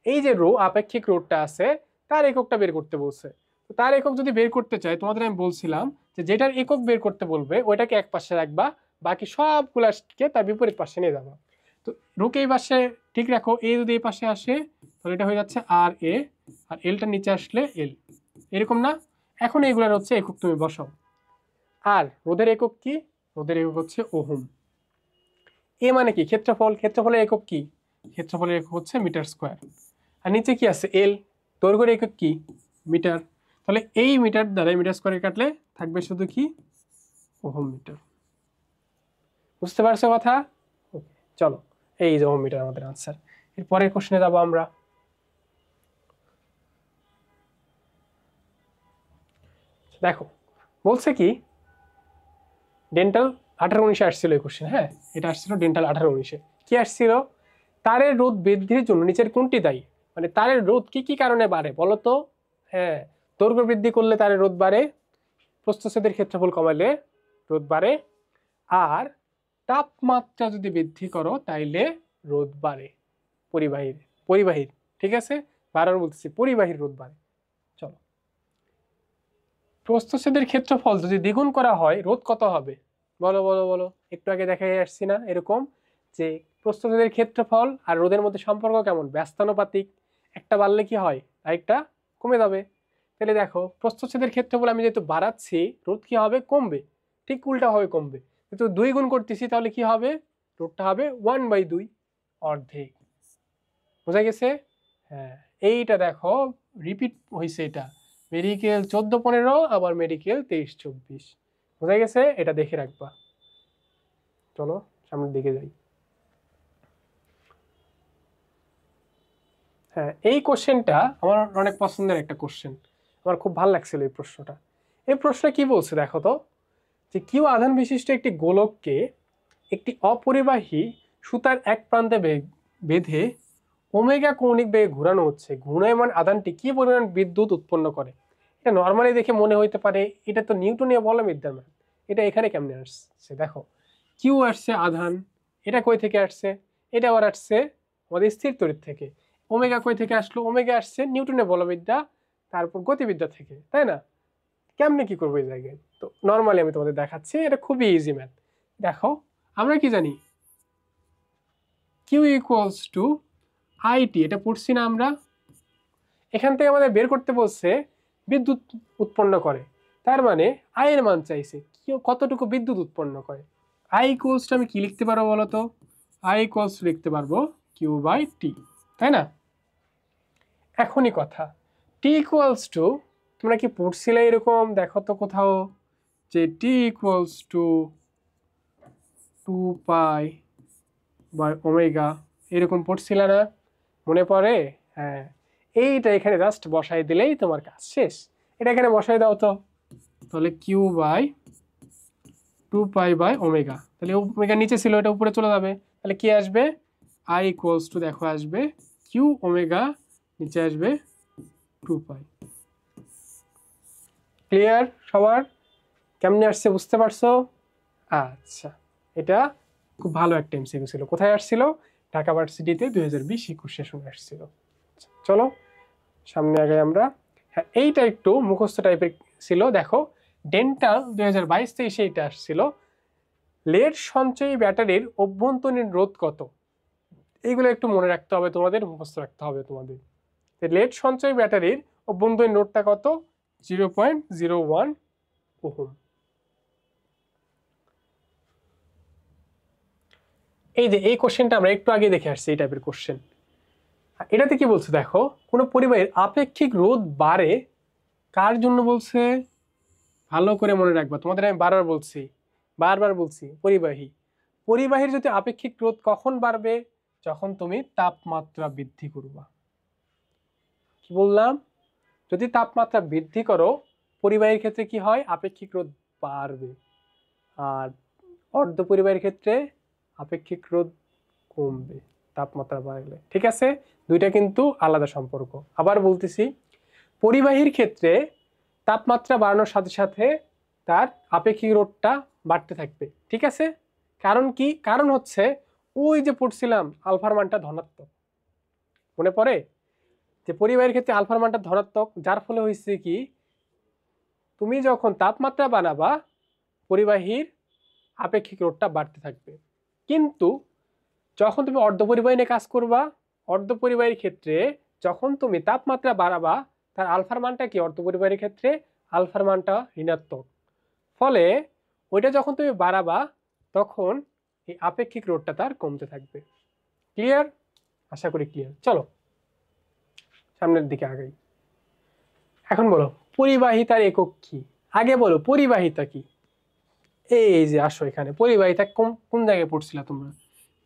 এই যে রো আপেক্ষিক রোধটা আছে তার এককটা বের করতে বলছে। তো তার একক যদি বের করতে চাই, তোমাদের আমি বলছিলাম যে যেটার একক বের করতে বলবে ওইটাকে এক পাশে রাখবা, বাকি সবগুলাকে তার বিপরীত পাশে নিয়ে যাবা। তো রোকে এই পাশে ঠিক রাখো, এ যদি এই পাশে আসে তাহলে এটা হয়ে যাচ্ছে আর এ, আর এলটা নিচে আসলে এল, এরকম না? এখন এইগুলার হচ্ছে একক তুমি বসাও। আর রোধের একক কি? রোধের একক হচ্ছে ওহম। এ মানে কি? ক্ষেত্রফল। ক্ষেত্রফলের একক কি? ক্ষেত্রফলের একক হচ্ছে মিটার স্কোয়ার। আর নিচে কি আছে? এল। দৈর্ঘ্যের একক কি? মিটার। তাহলে এই মিটার দ্বারা মিটার স্কোয়ারে কাটলে থাকবে শুধু কি? Ohm meter. বুঝতে পারছো কথা? চলো, এই যে ওহম মিটার আমাদের আনসার। এর পরের কোশ্চেনে যাবো আমরা। দেখো বলছে কি, ডেন্টাল 18-19 আসছিল এই কোশ্চেন। হ্যাঁ, এটা আসছিল ডেন্টাল 18-19-এ। কি আসছিল? তারের রোধ বৃদ্ধির জন্য নিচের কোনটি দায়ী? মানে তারের রোধ কি কি কারণে বাড়ে বলো তো? হ্যাঁ, দৈর্ঘ্য বৃদ্ধি করলে তারের রোধ বাড়ে, প্রস্থচ্ছেদের ক্ষেত্রফল কমালে রোধ বাড়ে, আর তাপমাত্রা যদি বৃদ্ধি করো তাইলে রোধ বাড়ে। পরিবাহীর পরিবাহীর ঠিক আছে, বারবার বলতেছি, পরিবাহীর রোধ বাড়ে। চলো, প্রস্থচ্ছেদের ক্ষেত্রফল যদি দ্বিগুণ করা হয় রোধ কত হবে? বলো বলো বলো, একটু আগে দেখাই আসছি না এরকম, যে প্রস্থচ্ছেদের ক্ষেত্রফল আর রোধের মধ্যে সম্পর্ক কেমন? ব্যস্তানুপাতিক। একটা বাড়লে কি হয়, আরেকটা কমে যাবে। তাহলে দেখো, প্রস্থচ্ছেদের ক্ষেত্রফল আমি যেহেতু বাড়াচ্ছি, রোধ কি হবে? কমবে। ঠিক উল্টা হবে, কমবে। কিন্তু 2 গুণ করতেছি, তাহলে কি হবে? রোধটা হবে 1/2, অর্ধেক। বোঝা গেছে? হ্যাঁ, এইটা দেখো রিপিট হয়েছে, এটা মেডিকেল 14-15, আবার মেডিকেল 23-24। বোঝা গেছে? এটা দেখে রাখবা। চলো সামনের দিকে যাই। হ্যাঁ, এই কোশ্চেনটা আমার অনেক পছন্দের একটা কোশ্চেন, আমার খুব ভালো লাগছিল এই প্রশ্নটা। এই প্রশ্নে কি বলছে দেখো তো, যে কিউ আধান বিশিষ্ট একটি গোলককে একটি অপরিবাহী সুতার এক প্রান্তে বেঁধে ওমেগা কৌণিক বেগে ঘোরানো হচ্ছে। ঘূর্ণায়মান আধানটি কি পরিমাণ বিদ্যুৎ উৎপন্ন করে? এটা নর্মালি দেখে মনে হইতে পারে এটা তো নিউটনীয় বলবিদ্যার ম্যাথ, এটা এখানে কেমনে আসছে? দেখো, কিউ আসছে আধান, এটা কই থেকে আসছে? এটা আবার আসছে আমাদের স্থির তড়িৎ থেকে। ওমেগা কই থেকে আসলো? ওমেগা আসছে নিউটনের বলবিদ্যা, তারপর গতিবিদ্যা থেকে, তাই না? কেমনে কি করবো এই জায়গায়? তো নর্মালি আমি তোমাদের দেখাচ্ছি, এটা খুবই ইজি ম্যাথ। দেখো, আমরা কি জানি, কিউ ইকুয়ালস টু আইটি, এটা পড়ছি না আমরা? এখান থেকে আমাদের বের করতে বলছে বিদ্যুৎ উৎপন্ন করে, তার মানে আই এর মান চাইছে, কতটুকু বিদ্যুৎ উৎপন্ন করে। আই ইকুয়ালস টু আমি কি লিখতে পারবো বলতো? আই ইকুয়ালস লিখতে পারবো কিউ বাই টি, তাই না? এখনই কথা, টি ইকুয়ালস টু, তোমরা কি পড়ছিলে এরকম? দেখো তো কোথাও যে T equals to 2 pi by omega, এরকম পড়ছিল না? মনে পড়ে? হ্যাঁ, এইটা এখানে জাস্ট বসাই দিলেই তোমার কাজ শেষ। এটা এখানে বসাই দাও তো, তাহলে কিউ বাই 2π/ω, তাহলে ওমেগা নিচে ছিল, এটা উপরে চলে যাবে, তাহলে কি আসবে আই ইকুয়ালস টু, দেখো আসবে কিউ ওমেগা, নিচে আসবে 2π। ক্লিয়ার সবার? কেমনে আসছে বুঝতে পারছো? আচ্ছা, এটা খুব ভালো একটা এমসিকিউ ছিল। কোথায় আসছিল? ঢাকা ভার্সিটিতে 2020-21 সেশনে আসছিল। চলো সামনে আগে আমরা। হ্যাঁ, এইটা একটু মুখস্থ টাইপের ছিল। দেখো ডেন্টাল 2022-23 এইটা আসছিল। লেড সঞ্চয়ী ব্যাটারির অভ্যন্তরীণ রোধ কত? এইগুলো একটু মনে রাখতে হবে তোমাদের, মুখস্থ রাখতে হবে তোমাদের। লেড সঞ্চয়ী ব্যাটারির অভ্যন্তরীণ রোধটা কত? 0.01 ওহম। এই যে এই কোশ্চেনটা আমরা একটু আগে দেখে আসছি, এই টাইপের কোশ্চেন। এটাতে কি বলছে দেখো, কোনো পরিবাহীর আপেক্ষিক রোধ বাড়ে কার জন্য বলছে? ভালো করে মনে রাখবা, তোমাদের আমি বারবার বলছি পরিবাহী। পরিবাহীর যদি আপেক্ষিক রোধ কখন বাড়বে? যখন তুমি তাপমাত্রা বৃদ্ধি করবা। কি বললাম? যদি তাপমাত্রা বৃদ্ধি করো পরিবাহীর ক্ষেত্রে কি হয়? আপেক্ষিক রোধ বাড়বে। আর অর্ধ পরিবাহীর ক্ষেত্রে আপেক্ষিক রোধ কমবে তাপমাত্রা বাড়লে। ঠিক আছে, দুইটা কিন্তু আলাদা সম্পর্ক। আবার বলতেছি, পরিবাহীর ক্ষেত্রে তাপমাত্রা বাড়ানোর সাথে সাথে তার আপেক্ষিক রোধটা বাড়তে থাকবে। ঠিক আছে, কারণ কি? কারণ হচ্ছে ওই যে পড়ছিলাম আলফার মানটা ধনাত্মক, মনে পড়ে? যে পরিবাহীর ক্ষেত্রে আলফার মানটা ধনাত্মক, যার ফলে হয়েছে কি, তুমি যখন তাপমাত্রা বাড়াবা পরিবাহীর আপেক্ষিক রোধটা বাড়তে থাকবে। কিন্তু যখন তুমি অর্ধপরিবাহী নিয়ে কাজ করবা, অর্ধপরিবাহীর ক্ষেত্রে যখন তুমি তাপমাত্রা বাড়াবা তার আলফার মানটা কি? অর্ধপরিবাহীর ক্ষেত্রে আলফার মানটা ঋণাত্মক। ফলে ওইটা যখন তুমি বাড়াবা তখন এই আপেক্ষিক রোধটা তার কমতে থাকবে। ক্লিয়ার? আশা করি ক্লিয়ার। চলো সামনের দিকে আগাই। এখন বলো পরিবাহিতার একক কি? আগে বলো পরিবাহিতা কি? এই যে আসো, এখানে পরিবাহিতা কোন জায়গায় পড়ছিলা তোমরা?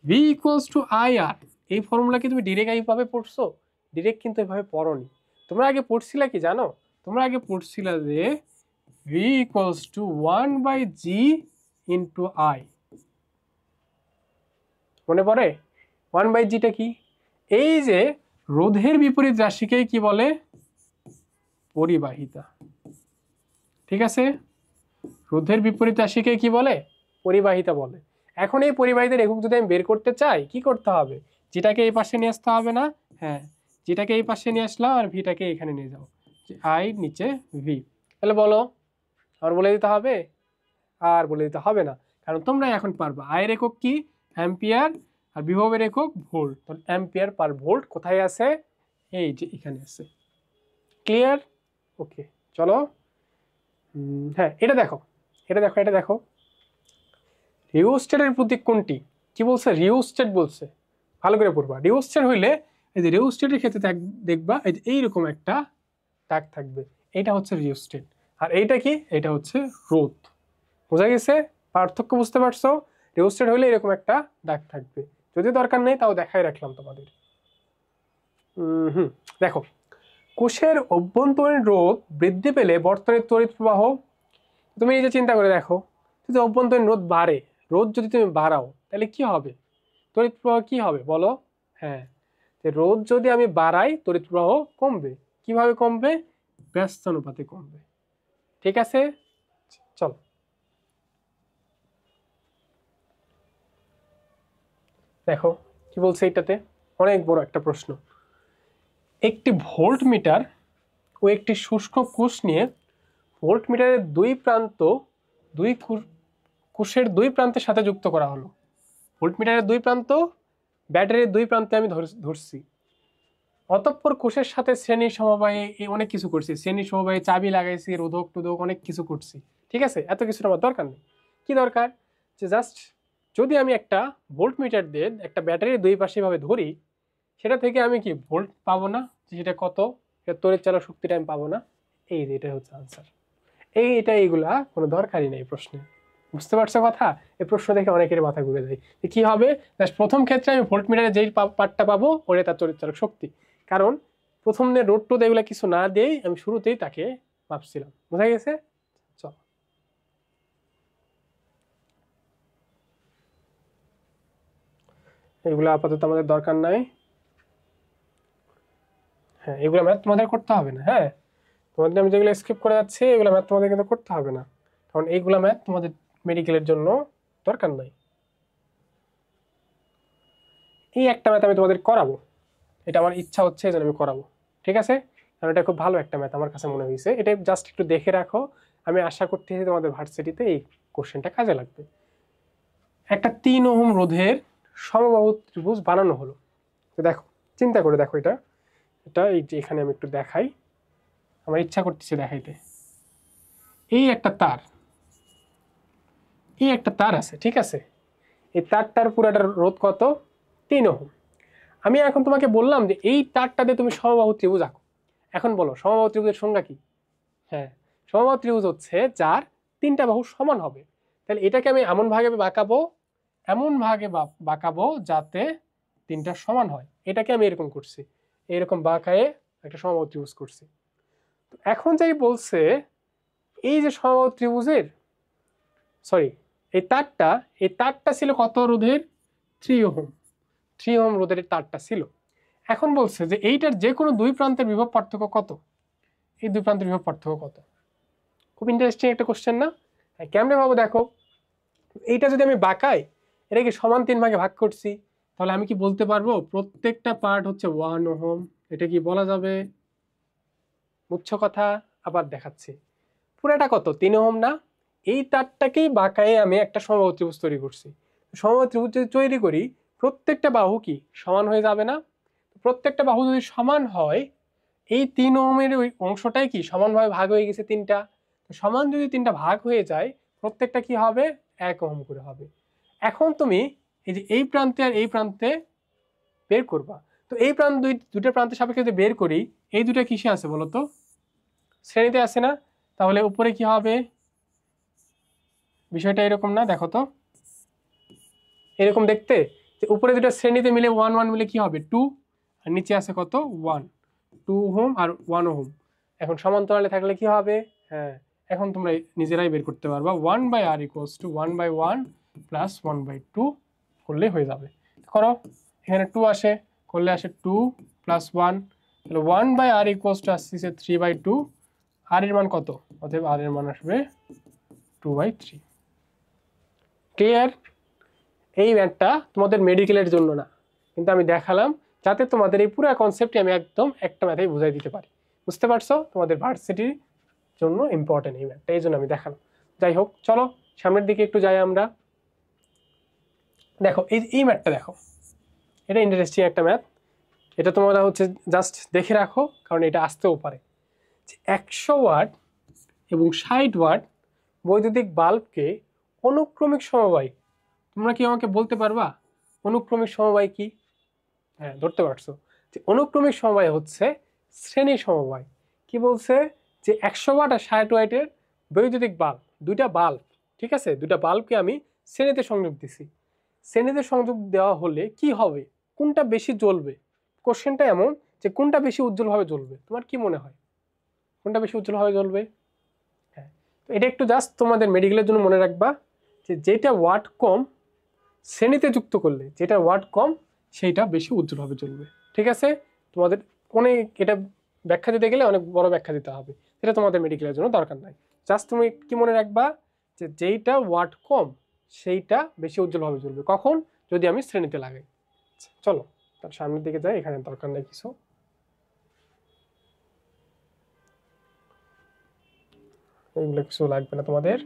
V ইকুয়ালস টু IR, এই ফর্মুলা কি তুমি ডিরেক্ট এইভাবে পড়ছো? ডিরেক্ট কিন্তু এভাবে পড়োনি। তোমরা আগে পড়ছিলা কি জানো? তোমরা আগে পড়ছিলা যে V equals to 1/G into I। মনে পড়ে? 1/Gটা কি? এই যে রোধের বিপরীত রাশিকে কি বলে? পরিবাহিতা। ঠিক আছে, রোধের বিপরীত রাশিকে কি বলে? পরিবাহিতা বলে। এখন এই পরিবাহিতার একক যদি আমি বের করতে চাই, কি করতে হবে? যেটাকে এই পাশে নিয়ে আসতে হবে না? হ্যাঁ, যেটাকে এই পাশে নিয়ে আসলাম আর ভিটাকে এখানে নিয়ে যাও, আই নিচে ভি। তাহলে বলো, আর বলে দিতে হবে? আর বলে দিতে হবে না, কারণ তোমরা এখন পারবা। আয়ের একক কি? অ্যাম্পিয়ার, আর বিভবের একক ভোল্ট। তাহলে অ্যাম্পিয়ার পার ভোল্ট কোথায় আছে? এই যে এখানে আছে। ক্লিয়ার? ওকে, চলো। হ্যাঁ, এটা দেখো, এটা দেখো, রিওস্টেটের প্রতীক কোনটি? কি বলছে? রিওস্টেট বলছে। ভালো করে পড়বা। রিওস্টেট হইলে এই যে রিওস্টেটের ক্ষেত্রে দেখবা এই যে এইরকম একটা দাগ থাকবে, এটা হচ্ছে রিওস্টেট। আর এইটা কি? এটা হচ্ছে রোধ। বোঝা গেছে? পার্থক্য বুঝতে পারছো? রিওস্টেট হইলে এরকম একটা দাগ থাকবে, যদি দরকার নেই তাও দেখাই রাখলাম তোমাদের। দেখো, কোষের অভ্যন্তরীণ রোধ বৃদ্ধি পেলে বর্তনীর তড়িৎ প্রবাহ, তুমি এই যে চিন্তা করে দেখো, যদি অভ্যন্তরীণ রোধ বাড়ে, রোধ যদি তুমি বাড়াও তাহলে কি হবে? তড়িৎ প্রবাহ কি হবে বলো? হ্যাঁ, রোধ যদি আমি বাড়াই তড়িৎ প্রবাহ কমবে। কিভাবে কমবে? ব্যস্তানুপাতে কমবে। ঠিক আছে, চল দেখো কি বলছে এটাতে। অনেক বড় একটা প্রশ্ন। একটি ভোল্ট মিটার ও একটি শুষ্ক কোষ নিয়ে ভোল্ট মিটারের কোষের দুই প্রান্তের সাথে যুক্ত করা হলো। ভোল্ট মিটারের দুই প্রান্ত, ব্যাটারির দুই প্রান্তে আমি ধরছি। অতঃপর কোষের সাথে শ্রেণী সমবায়ে অনেক কিছু করছি, শ্রেণী সমবায়ে চাবি লাগাইছি, রোধক টোধক অনেক কিছু করছি। ঠিক আছে, এত কিছুর আমার দরকার নেই। কি দরকার? যে জাস্ট যদি আমি একটা ভোল্ট মিটার দিয়ে একটা ব্যাটারির দুই পাশে ভাবে ধরি, সেটা থেকে আমি কি ভোল্ট পাবো না? সেটা কত, তড়িৎ চালক শক্তিটা আমি পাবো না? এই যে এটা হচ্ছে আনসার। এইগুলা কোনো দরকারই নেই প্রশ্নে। বুঝতে পারছো কথা? এই প্রশ্ন দেখে অনেকের মাথা ঘুরে যায়। কি হবে? প্রথম ক্ষেত্রে আমি ভোল্ট মিটারে যেই পার্টটা পাবো ওটা তার তড়িৎ চালক শক্তি। কারণ প্রথম দিন রোড টোড এগুলো কিছু না দিয়েই আমি শুরুতেই তাকে মাপছিলাম। বোঝা গেছে? চল, এগুলো আপাতত আমাদের দরকার নাই। হ্যাঁ, এগুলো ম্যাথ তোমাদের করতে হবে না। হ্যাঁ, তোমাদের আমি যেগুলো স্কিপ করে যাচ্ছি এগুলো ম্যাথ তোমাদের কিন্তু করতে হবে না, কারণ এইগুলো ম্যাথ তোমাদের মেডিকেলের জন্য দরকার নাই। এই একটা ম্যাথ আমি তোমাদের করাবো, এটা আমার ইচ্ছা হচ্ছে এই জন্য আমি করাবো। ঠিক আছে? কারণ এটা খুব ভালো একটা ম্যাথ আমার কাছে মনে হয়েছে। এটা জাস্ট একটু দেখে রাখো, আমি আশা করতেছি তোমাদের ভার্সিটিতে এই কোশ্চেনটা কাজে লাগবে। একটা 3 ওহম রোধের সমবাহু ত্রিভুজ বানানো হলো। তো দেখো, চিন্তা করে দেখো, এটা এটা এই যে এখানে আমি একটু দেখাই, আমার ইচ্ছা করতেছে দেখাইতে। এই একটা তার, এই একটা তার আছে, ঠিক আছে? এই তারটার পুরাটার রোধ কত? 3 ওহম। আমি এখন তোমাকে বললাম যে এই তারটাতে তুমি সমবাহু ত্রিভুজ আঁকো। এখন বলো সমবাহু ত্রিভুজের সংজ্ঞা কি? হ্যাঁ, সমবাহু ত্রিভুজ হচ্ছে যার 3টা বাহু সমান হবে। তাহলে এটাকে আমি এমন ভাগে বাঁকাবো, এমন ভাগে বাঁকাবো যাতে 3টা সমান হয়। এটাকে আমি এরকম করছি, এরকম বাঁকায়ে একটা সমবাহু ত্রিভুজ করছি। তো এখন যাই বলছে এই যে সমবাহু ত্রিভুজের, সরি, এই তারটা ছিল কত রোধের? 3 ওহম। 3 ওহম রোধের তারটা ছিল। এখন বলছে যে এইটার যে কোনো দুই প্রান্তের বিভব পার্থক্য কত? এই দুই প্রান্তের বিভব পার্থক্য কত? খুব ইন্টারেস্টিং একটা কোশ্চেন না? কেমনে ভাবো দেখো, এইটা যদি আমি বাঁকাই, এটাকে সমান 3 ভাগে ভাগ করছি, তাহলে আমি কি বলতে পারবো প্রত্যেকটা পার্ট হচ্ছে 1 ওহম? এটা কি বলা যাবে? বুঝছো কথা? আবার দেখাচ্ছি, পুরাটা কত? 3 ওহম না? এই তারটাকেই বাঁকায়ে আমি একটা সমবাহু ত্রিভুজ তৈরি করছি। সমবাহু ত্রিভুজ যদি তৈরি করি, প্রত্যেকটা বাহু কি সমান হয়ে যাবে না? প্রত্যেকটা বাহু যদি সমান হয়, এই 3 ওহমের ওই অংশটাই কি সমানভাবে ভাগ হয়ে গেছে 3টা। তো সমান যদি 3টা ভাগ হয়ে যায়, প্রত্যেকটা কি হবে? 1 ওহম করে হবে। এখন তুমি এই যে এই প্রান্তে আর এই প্রান্তে বের করবা। তো এই প্রান্ত দুইটা প্রান্তের সাপেক্ষে যদি বের করি, এই দুটো কিসে আছে বলো তো? শ্রেণীতে আছে না? তাহলে উপরে কি হবে? বিষয়টা এরকম না? দেখো তো, এরকম দেখতে যে উপরে দুটো শ্রেণীতে মিলে 1 1 মিলে কি হবে? 2, আর নিচে আছে কত? 1। 2 ওহম আর 1 ওহম এখন সমান্তরালে থাকলে কি হবে? হ্যাঁ, এখন তোমরা নিজেরাই বের করতে পারবা। 1/r ইকুয়ালস টু 1/1 প্লাস 1/2 করলে হয়ে যাবে। করো, এখানে 2 আসে, করলে আসে 2 প্লাস 1, তাহলে 1/r ইকুয়ালস টু আসছে 3/2। আর এর মান কত? অতএব আর এর মান আসবে 2/3। ক্লিয়ার? এই ম্যাথটা তোমাদের মেডিকেলের জন্য না, কিন্তু আমি দেখালাম যাতে তোমাদের এই পুরো কনসেপ্টটি আমি একদম একটা ম্যাথেই বুঝাই দিতে পারি। বুঝতে পারছো? তোমাদের ভার্সিটির জন্য ইম্পর্টেন্ট এই ম্যাথটা, এই জন্য আমি দেখালাম। যাই হোক, চলো সামনের দিকে একটু যাই আমরা। দেখো এই ম্যাথটা দেখো, এটা ইন্টারেস্টিং একটা ম্যাথ। এটা তোমরা হচ্ছে জাস্ট দেখে রাখো, কারণ এটা আসতেও পারে। 100 ওয়াট এবং 60 ওয়াট বৈদ্যুতিক বাল্বকে অনুক্রমিক সমবায়, তোমরা কি আমাকে বলতে পারবা অনুক্রমিক সমবায় কি? হ্যাঁ, ধরতে পারছো যে অনুক্রমিক সমবায় হচ্ছে শ্রেণী সমবায়। কি বলছে? যে 100 ওয়াট আর 60 ওয়াটের বৈদ্যুতিক বাল্ব, দুইটা বাল্ব, ঠিক আছে, দুইটা বাল্বকে আমি শ্রেণীতে সংযোগ দিছি। শ্রেণীতে সংযোগ দেওয়া হলে কি হবে? কোনটা বেশি জ্বলবে? কোশ্চেনটা এমন যে কোনটা বেশি উজ্জ্বলভাবে জ্বলবে? তোমার কি মনে হয় কোনটা বেশি উজ্জ্বলভাবে জ্বলবে? হ্যাঁ, তো এটা একটু জাস্ট তোমাদের মেডিকেলের জন্য মনে রাখবা যে যেটা ওয়াট কম শ্রেণীতে যুক্ত করলে, যেটা ওয়াট কম সেইটা বেশি উজ্জ্বলভাবে জ্বলবে। ঠিক আছে? তোমাদের অনেক এটা ব্যাখ্যা দিতে গেলে অনেক বড় ব্যাখ্যা দিতে হবে, সেটা তোমাদের মেডিকেলের জন্য দরকার নাই। জাস্ট তুমি কি মনে রাখবা যে যেইটা ওয়াট কম সেইটা বেশি উজ্জ্বলভাবে জ্বলবে। কখন? যদি আমি শ্রেণীতে লাগাই। চলো তার সামনের দিকে যাই, এখানে দরকার নেই কিছু। এইগুলো কিছু লাগবে না তোমাদের।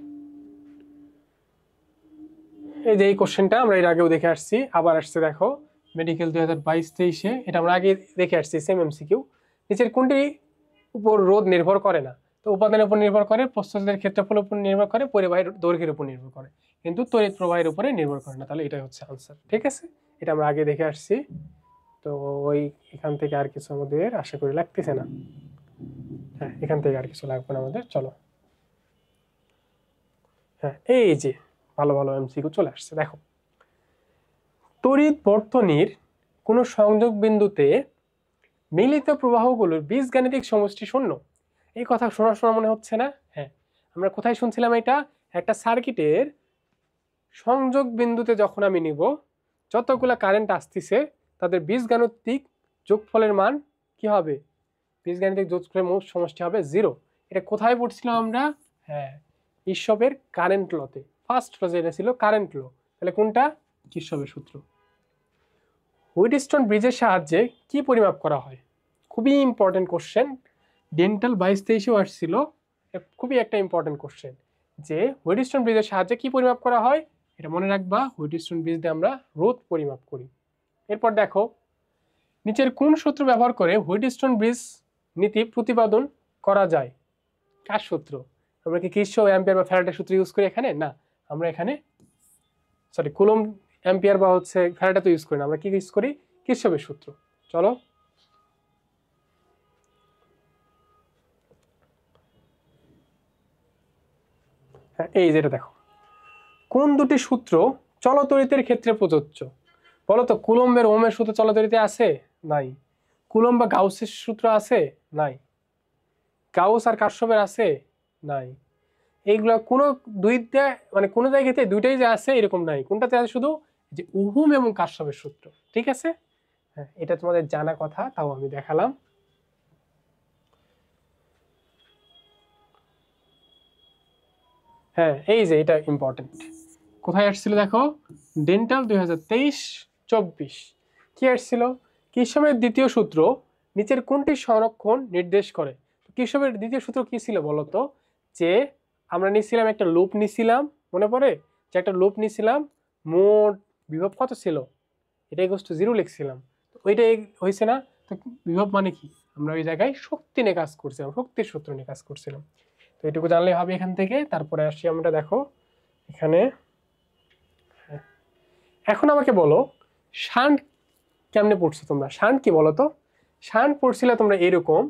এই যে এই কোশ্চেনটা আমরা এর আগেও দেখে আসছি, আবার আসছে দেখো মেডিকেল 2022-23-এ। এটা আমরা আগে দেখে আসছি, সেম এমসিকিউ। নিচের কোনটি উপর রোধ নির্ভর করে না? তো উপাদানের উপর নির্ভর করে, প্রস্থচ্ছেদের ক্ষেত্রফলের উপর নির্ভর করে, পরিবাহীর দৈর্ঘ্যের উপর নির্ভর করে, কিন্তু তড়িৎ প্রবাহের উপরে নির্ভর করে না। তাহলে এটাই হচ্ছে আনসার। ঠিক আছে? এটা আমরা আগে দেখে আসছি। তো ওই এখান থেকে আর কিছু আমাদের আশা করি লাগতেছে না। হ্যাঁ, এখান থেকে আর কিছু লাগবে না আমাদের। চলো, হ্যাঁ, এই যে ভালো ভালো এমসিকিউ চলে আসছে। দেখো, তড়িৎ বর্তনীর কোনো সংযোগ বিন্দুতে মিলিত প্রবাহগুলোর বীজগাণিতিক সমষ্টি শূন্য। এই কথা শোনা শোনা মনে হচ্ছে না? হ্যাঁ, আমরা কোথায় শুনছিলাম এটা? একটা সার্কিটের সংযোগ বিন্দুতে যখন আমি নিব, যতগুলা কারেন্ট আসতেছে তাদের বীজগাণিতিক যোগফলের মান কি হবে? বীজগাণিতিক যোগফলের মোট সমষ্টি হবে 0। এটা কোথায় পড়ছিলাম আমরা? হ্যাঁ, কির্শফের কারেন্ট লতে। ফার্স্ট ল যেটা ছিল কারেন্ট ল, তাহলে কোনটা? কির্শফের সূত্র। হুইটস্টোন ব্রিজের সাহায্যে কি পরিমাপ করা হয়? খুবই ইম্পর্টেন্ট কোশ্চেন, ডেন্টাল 22-23-এও আসছিল। খুবই একটা ইম্পর্টেন্ট কোশ্চেন যে হুইটস্টোন ব্রিজের সাহায্যে কি পরিমাপ করা হয়। এটা মনে রাখবা, হুইটস্টোন ব্রিজ দিয়ে আমরা রোধ পরিমাপ করি। এরপর দেখো, নিচের কোন সূত্র ব্যবহার করে হুইটস্টোন ব্রিজ নীতি প্রতিপাদন করা যায়? কার সূত্র? আমরা কি কির্শফ, অ্যাম্পিয়ার বা ফ্যারাডের সূত্র ইউজ করি এখানে? না, আমরা এখানে কুলম্ব, অ্যাম্পিয়ার বা ফ্যারাডে তো ইউজ করি না, আমরা কি ইউজ করি? কির্শফের সূত্র। চলো, হ্যাঁ, এই যেটা দেখো, কোন দুটি সূত্র চলতরিতের ক্ষেত্রে প্রযোজ্য? বলো তো, কুলম্বের ওহমের সূত্র চলতরিতে আছে? নাই। কুলম্ব বা গাউসের সূত্র আছে? নাই। গাউস আর কার্শফের আছে? নাই। এইগুলা কোনো দুইটা, মানে কোনো জায়গাতে দুইটাই যে আছে এরকম নাই। কোনটাতে আছে? শুধু যে ওহম এবং কার্শফের সূত্র। ঠিক আছে, হ্যাঁ, এটা তোমাদের জানা কথা, তাও আমি দেখালাম। হ্যাঁ, এই যে এটা ইম্পর্টেন্ট। কোথায় আসছিল দেখো? ডেন্টাল 2023-24। কি আসছিল? কির্শফের দ্বিতীয় সূত্র নিচের কোনটি সংরক্ষণ নির্দেশ করে? কির্শফের দ্বিতীয় সূত্র কি ছিল বলতো? যে আমরা নিছিলাম একটা লুপ নিছিলাম, মনে পড়ে? যে একটা লুপ নিছিলাম, মোট বিভব কত ছিল? এটা ইকুয়ালস টু 0 লিখছিলাম। তো ওইটাই হয়েছে না? তো বিভব মানে কি? আমরা ওই জায়গায় শক্তি নিয়ে কাজ করছিলাম, শক্তির সূত্র নিয়ে কাজ করছিলাম। তো এটুকু জানলে হবে এখান থেকে। তারপরে আসি আমরা, দেখো এখানে, এখন আমাকে বলো শান্ট কেমনে পড়ছো তোমরা? শান্ট কি বলো তো? শান্ট পড়ছিলে তোমরা এরকম,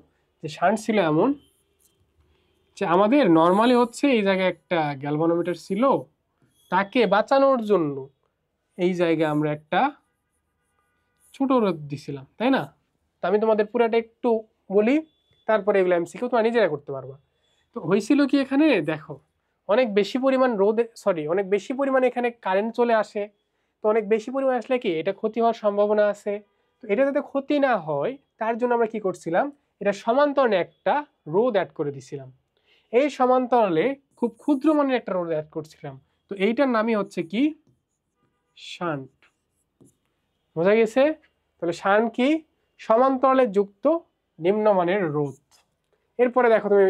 যে শান্ট ছিল এমন যে আমাদের নর্মালি এই জায়গায় একটা গ্যালভানোমিটার ছিল, তাকে বাঁচানোর জন্য এই জায়গায় আমরা একটা ছোট রোধ দিছিলাম, তাই না? তো আমি তোমাদের পুরাটা একটু বলি, তারপরে এগুলো এমসিকিউ তোমরা নিজেরা করতে পারবা। তো হয়েছিল কি এখানে দেখো, অনেক বেশি পরিমাণ অনেক বেশি পরিমাণে এখানে কারেন্ট চলে আসে। তো অনেক বেশি পরিমাণ আসলে কি এটা ক্ষতি হওয়ার সম্ভাবনা আছে। তো এটা যাতে ক্ষতি না হয় তার জন্য আমরা কি করছিলাম, এটা সমান্তরালে একটা রোধ অ্যাড করে দিছিলাম। এই সমান্তরালে খুব ক্ষুদ্র মানের একটা রোধ অ্যাড করছিলাম। তো এইটার নামই হচ্ছে কি? শান্ট। বোঝা গেছে? তাহলে শান্ট কি? সমান্তরালে যুক্ত নিম্নমানের রোধ। এরপরে দেখো তুমি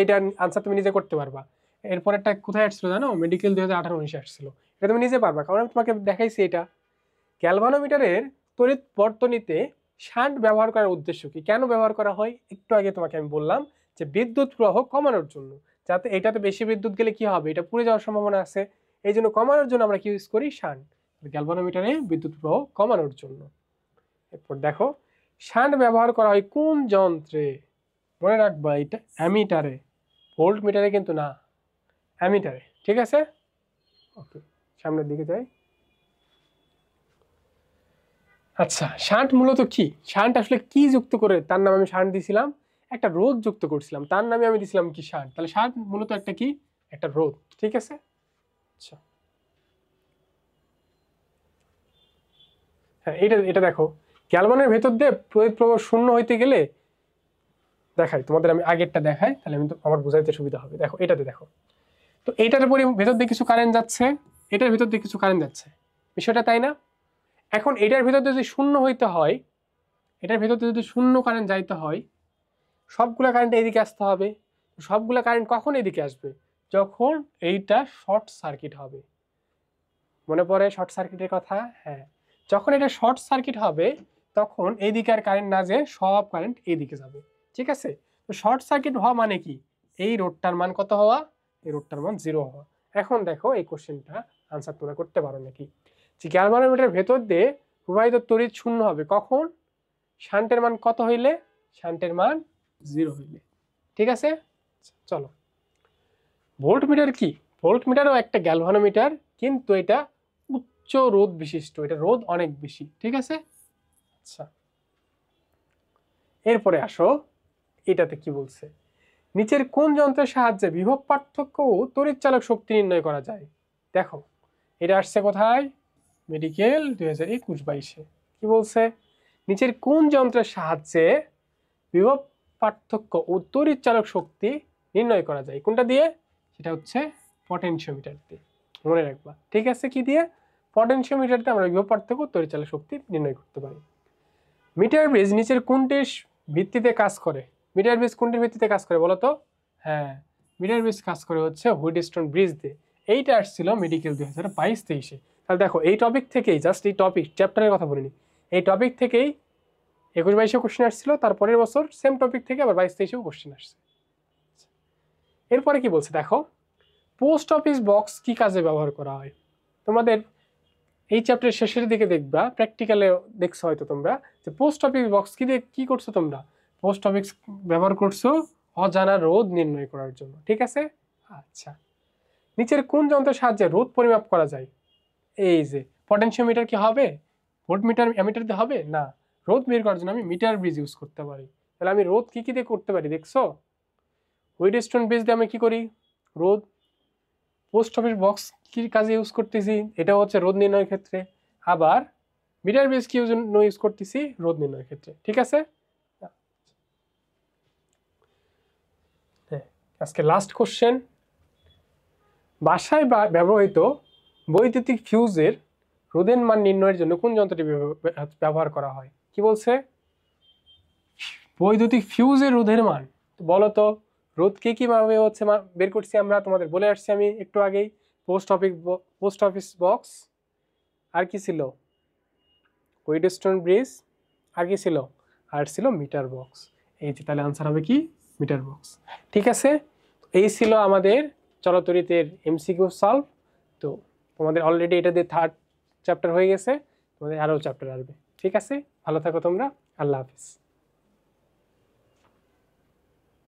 এটার আনসার তুমি নিজে করতে পারবা। এরপর একটা কোথায় আসছিল জানো? মেডিকেল 2018-19 আসছিল। এটা তুমি নিজে পারবা, কারণ আমি তোমাকে দেখাইছি। এটা গ্যালভানোমিটারের তড়িৎ বর্তনীতে শান্ট ব্যবহার করার উদ্দেশ্য কি, কেন ব্যবহার করা হয়? একটু আগে তোমাকে আমি বললাম যে বিদ্যুৎ প্রবাহ কমানোর জন্য। যাতে এটাতে বেশি বিদ্যুৎ গেলে কি হবে, এটা পুড়ে যাওয়ার সম্ভাবনা আছে। এই জন্য কমানোর জন্য আমরা কি ইউজ করি? শান্ট। গ্যালভানোমিটারে বিদ্যুৎ প্রবাহ কমানোর জন্য। এরপর দেখো, শান্ট ব্যবহার করা হয় কোন যন্ত্রে? মনে রাখবা, এটা অ্যামিটারে, ভোল্ট মিটারে কিন্তু না, অ্যামিটারে। ঠিক আছে, ওকে, সামনের দিকে যাই। আচ্ছা, শান্ট মূলত কি? শান্ট আসলে কি যুক্ত করে তার নাম আমি শান্ট দিছিলাম? একটা রোধ যুক্ত করছিলাম, তার নামে আমি দিছিলাম কি? শান্ট। তাহলে শান্ট মূলত একটা কি? একটা রোধ। ঠিক আছে, আচ্ছা, হ্যাঁ, এটা এটা দেখো, গ্যালভানের ভেতর দিয়ে তড়িৎ প্রবাহ শূন্য হইতে গেলে, দেখাই তোমাদের, আমি আগেরটা দেখাই, তাহলে আমি তো আমার বোঝাইতে সুবিধা হবে। দেখো এটাতে দেখো, তো এইটার উপরে ভেতর দিয়ে কিছু কারেন্ট যাচ্ছে, এটার ভিতর দিয়ে কিছু কারেন্ট যাচ্ছে, বিষয়টা তাই না? এখন এটার ভিতর দিয়ে যদি শূন্য হইতে হয়, এটার ভিতর দিয়ে যদি শূন্য কারেন্ট যাইতে হয়, সবগুলা কারেন্ট এইদিকে আসতে হবে। সবগুলা কারেন্ট কখন এদিকে আসবে? যখন এইটা শর্ট সার্কিট হবে। মনে পড়ে শর্ট সার্কিটের কথা? হ্যাঁ, যখন এটা শর্ট সার্কিট হবে তখন এইদিকে আর কারেন্ট না যেয়ে সব কারেন্ট এইদিকে যাবে। ঠিক আছে, তো শর্ট সার্কিট হওয়া মানে কি? এই রোডটার মান কত হওয়া? এই রোডটার মান 0 হওয়া। এখন দেখো এই কোশ্চেনটা আনসার তোমরা করতে পারো নাকি? যে গ্যালভানোমিটারের ভেতর দিয়ে প্রবাহিত তড়িৎ শূন্য হবে কখন? শান্টের মান কত হইলে? শান্টের মান 0 হইলে। ঠিক আছে, চলো, ভোল্টমিটার কি? ভোল্টমিটারও একটা গ্যালভানোমিটার, কিন্তু এটা উচ্চ রোধ বিশিষ্ট, এটা রোধ অনেক বেশি। ঠিক আছে, আচ্ছা, এরপরে আসো এটাতে কি বলছে, নিচের কোন যন্ত্রের সাহায্যে বিভব পার্থক্য ও তড়িৎচালক শক্তি নির্ণয় করা যায়। দেখো এটা আসছে কোথায়, মেডিকেল 2021-22 কি বলছে, নিচের কোন যন্ত্রের সাহায্যে বিভব পার্থক্য ও তড়িৎচালক শক্তি নির্ণয় করা যায়, কোনটা দিয়ে, সেটা হচ্ছে পটেনশিওমিটার দিয়ে, মনে রাখবা। ঠিক আছে, কি দিয়ে, পটেনশিওমিটার দিয়ে আমরা বিভব পার্থক্য ও তড়িৎচালক শক্তি নির্ণয় করতে পারি। মিটার বেজ নিচের কোনটির ভিত্তিতে কাজ করে, মিটার বেজ কোনটির ভিত্তিতে কাজ করে বলো তো, হ্যাঁ মিটার বেজ কাজ করে হচ্ছে হুইটস্টোন ব্রিজ দিয়ে। এইটা আসছিল মেডিকেল 2022-23-এ। তাহলে দেখো এই টপিক থেকেই, জাস্ট এই টপিক চ্যাপ্টারের কথা বলিনি, এই টপিক থেকেই 21-22-এ কোশ্চেন আসছিল, তারপরের বছর সেম টপিক থেকে আবার 22-23-এও কোশ্চেন আসছে। এরপরে কি বলছে দেখো, পোস্ট অফিস বক্স কি কাজে ব্যবহার করা হয়। তোমাদের এই চ্যাপ্টারের শেষের দিকে দেখবা, প্র্যাকটিক্যালে দেখছো হয়তো তোমরা, যে পোস্ট অফিস বক্স কি দিয়ে কি করছো তোমরা, পোস্ট অফিস ব্যবহার করছো অজানা রোধ নির্ণয় করার জন্য। ঠিক আছে, আচ্ছা নিচের কোন যন্ত্রের সাহায্যে রোধ পরিমাপ করা যায়, এই যে পটেনশিওমিটার কি হবে, ভোল্টমিটার অ্যামিটার দিয়ে হবে না, রোধ বের করার জন্য আমি মিটার ব্রিজ ইউজ করতে পারি। তাহলে আমি রোধ কি কি দিয়ে করতে পারি দেখছো, হুইটস্টোন ব্রিজ দিয়ে আমি কি করি রোধ, পোস্ট অফিস বক্স কি কাজে ইউজ করতেছি, এটা হচ্ছে রোধ নির্ণয়ের ক্ষেত্রে, আবার মিটার বেস কি ইউজ করতেছি রোধ নির্ণয়ের ক্ষেত্রে। ঠিক আছে, আজকে লাস্ট কোশ্চেন, বাসায় ব্যবহৃত বৈদ্যুতিক ফিউজের রোধের মান নির্ণয়ের জন্য কোন যন্ত্রটি ব্যবহার করা হয়। কি বলছে, বৈদ্যুতিক ফিউজের রোধের মান, বলো তো রোধ কে কিভাবে হচ্ছে বের করছি আমরা, তোমাদের বলে আসছি আমি একটু আগেই, পোস্ট অফিস বক্স, আর কি ছিল হুইটস্টোন ব্রিজ, আর কি ছিল, আর ছিল মিটার বক্স। এই যে তাহলে আনসার হবে কি মিটার বক্স। ঠিক আছে, এই ছিল আমাদের চলতরিতের এমসিকিউ সলভ। তো তোমাদের অলরেডি এটা দিয়ে 3rd চ্যাপ্টার হয়ে গেছে, তোমাদের আরও চ্যাপ্টার আসবে। ঠিক আছে, ভালো থাকো তোমরা, আল্লাহ হাফিজ।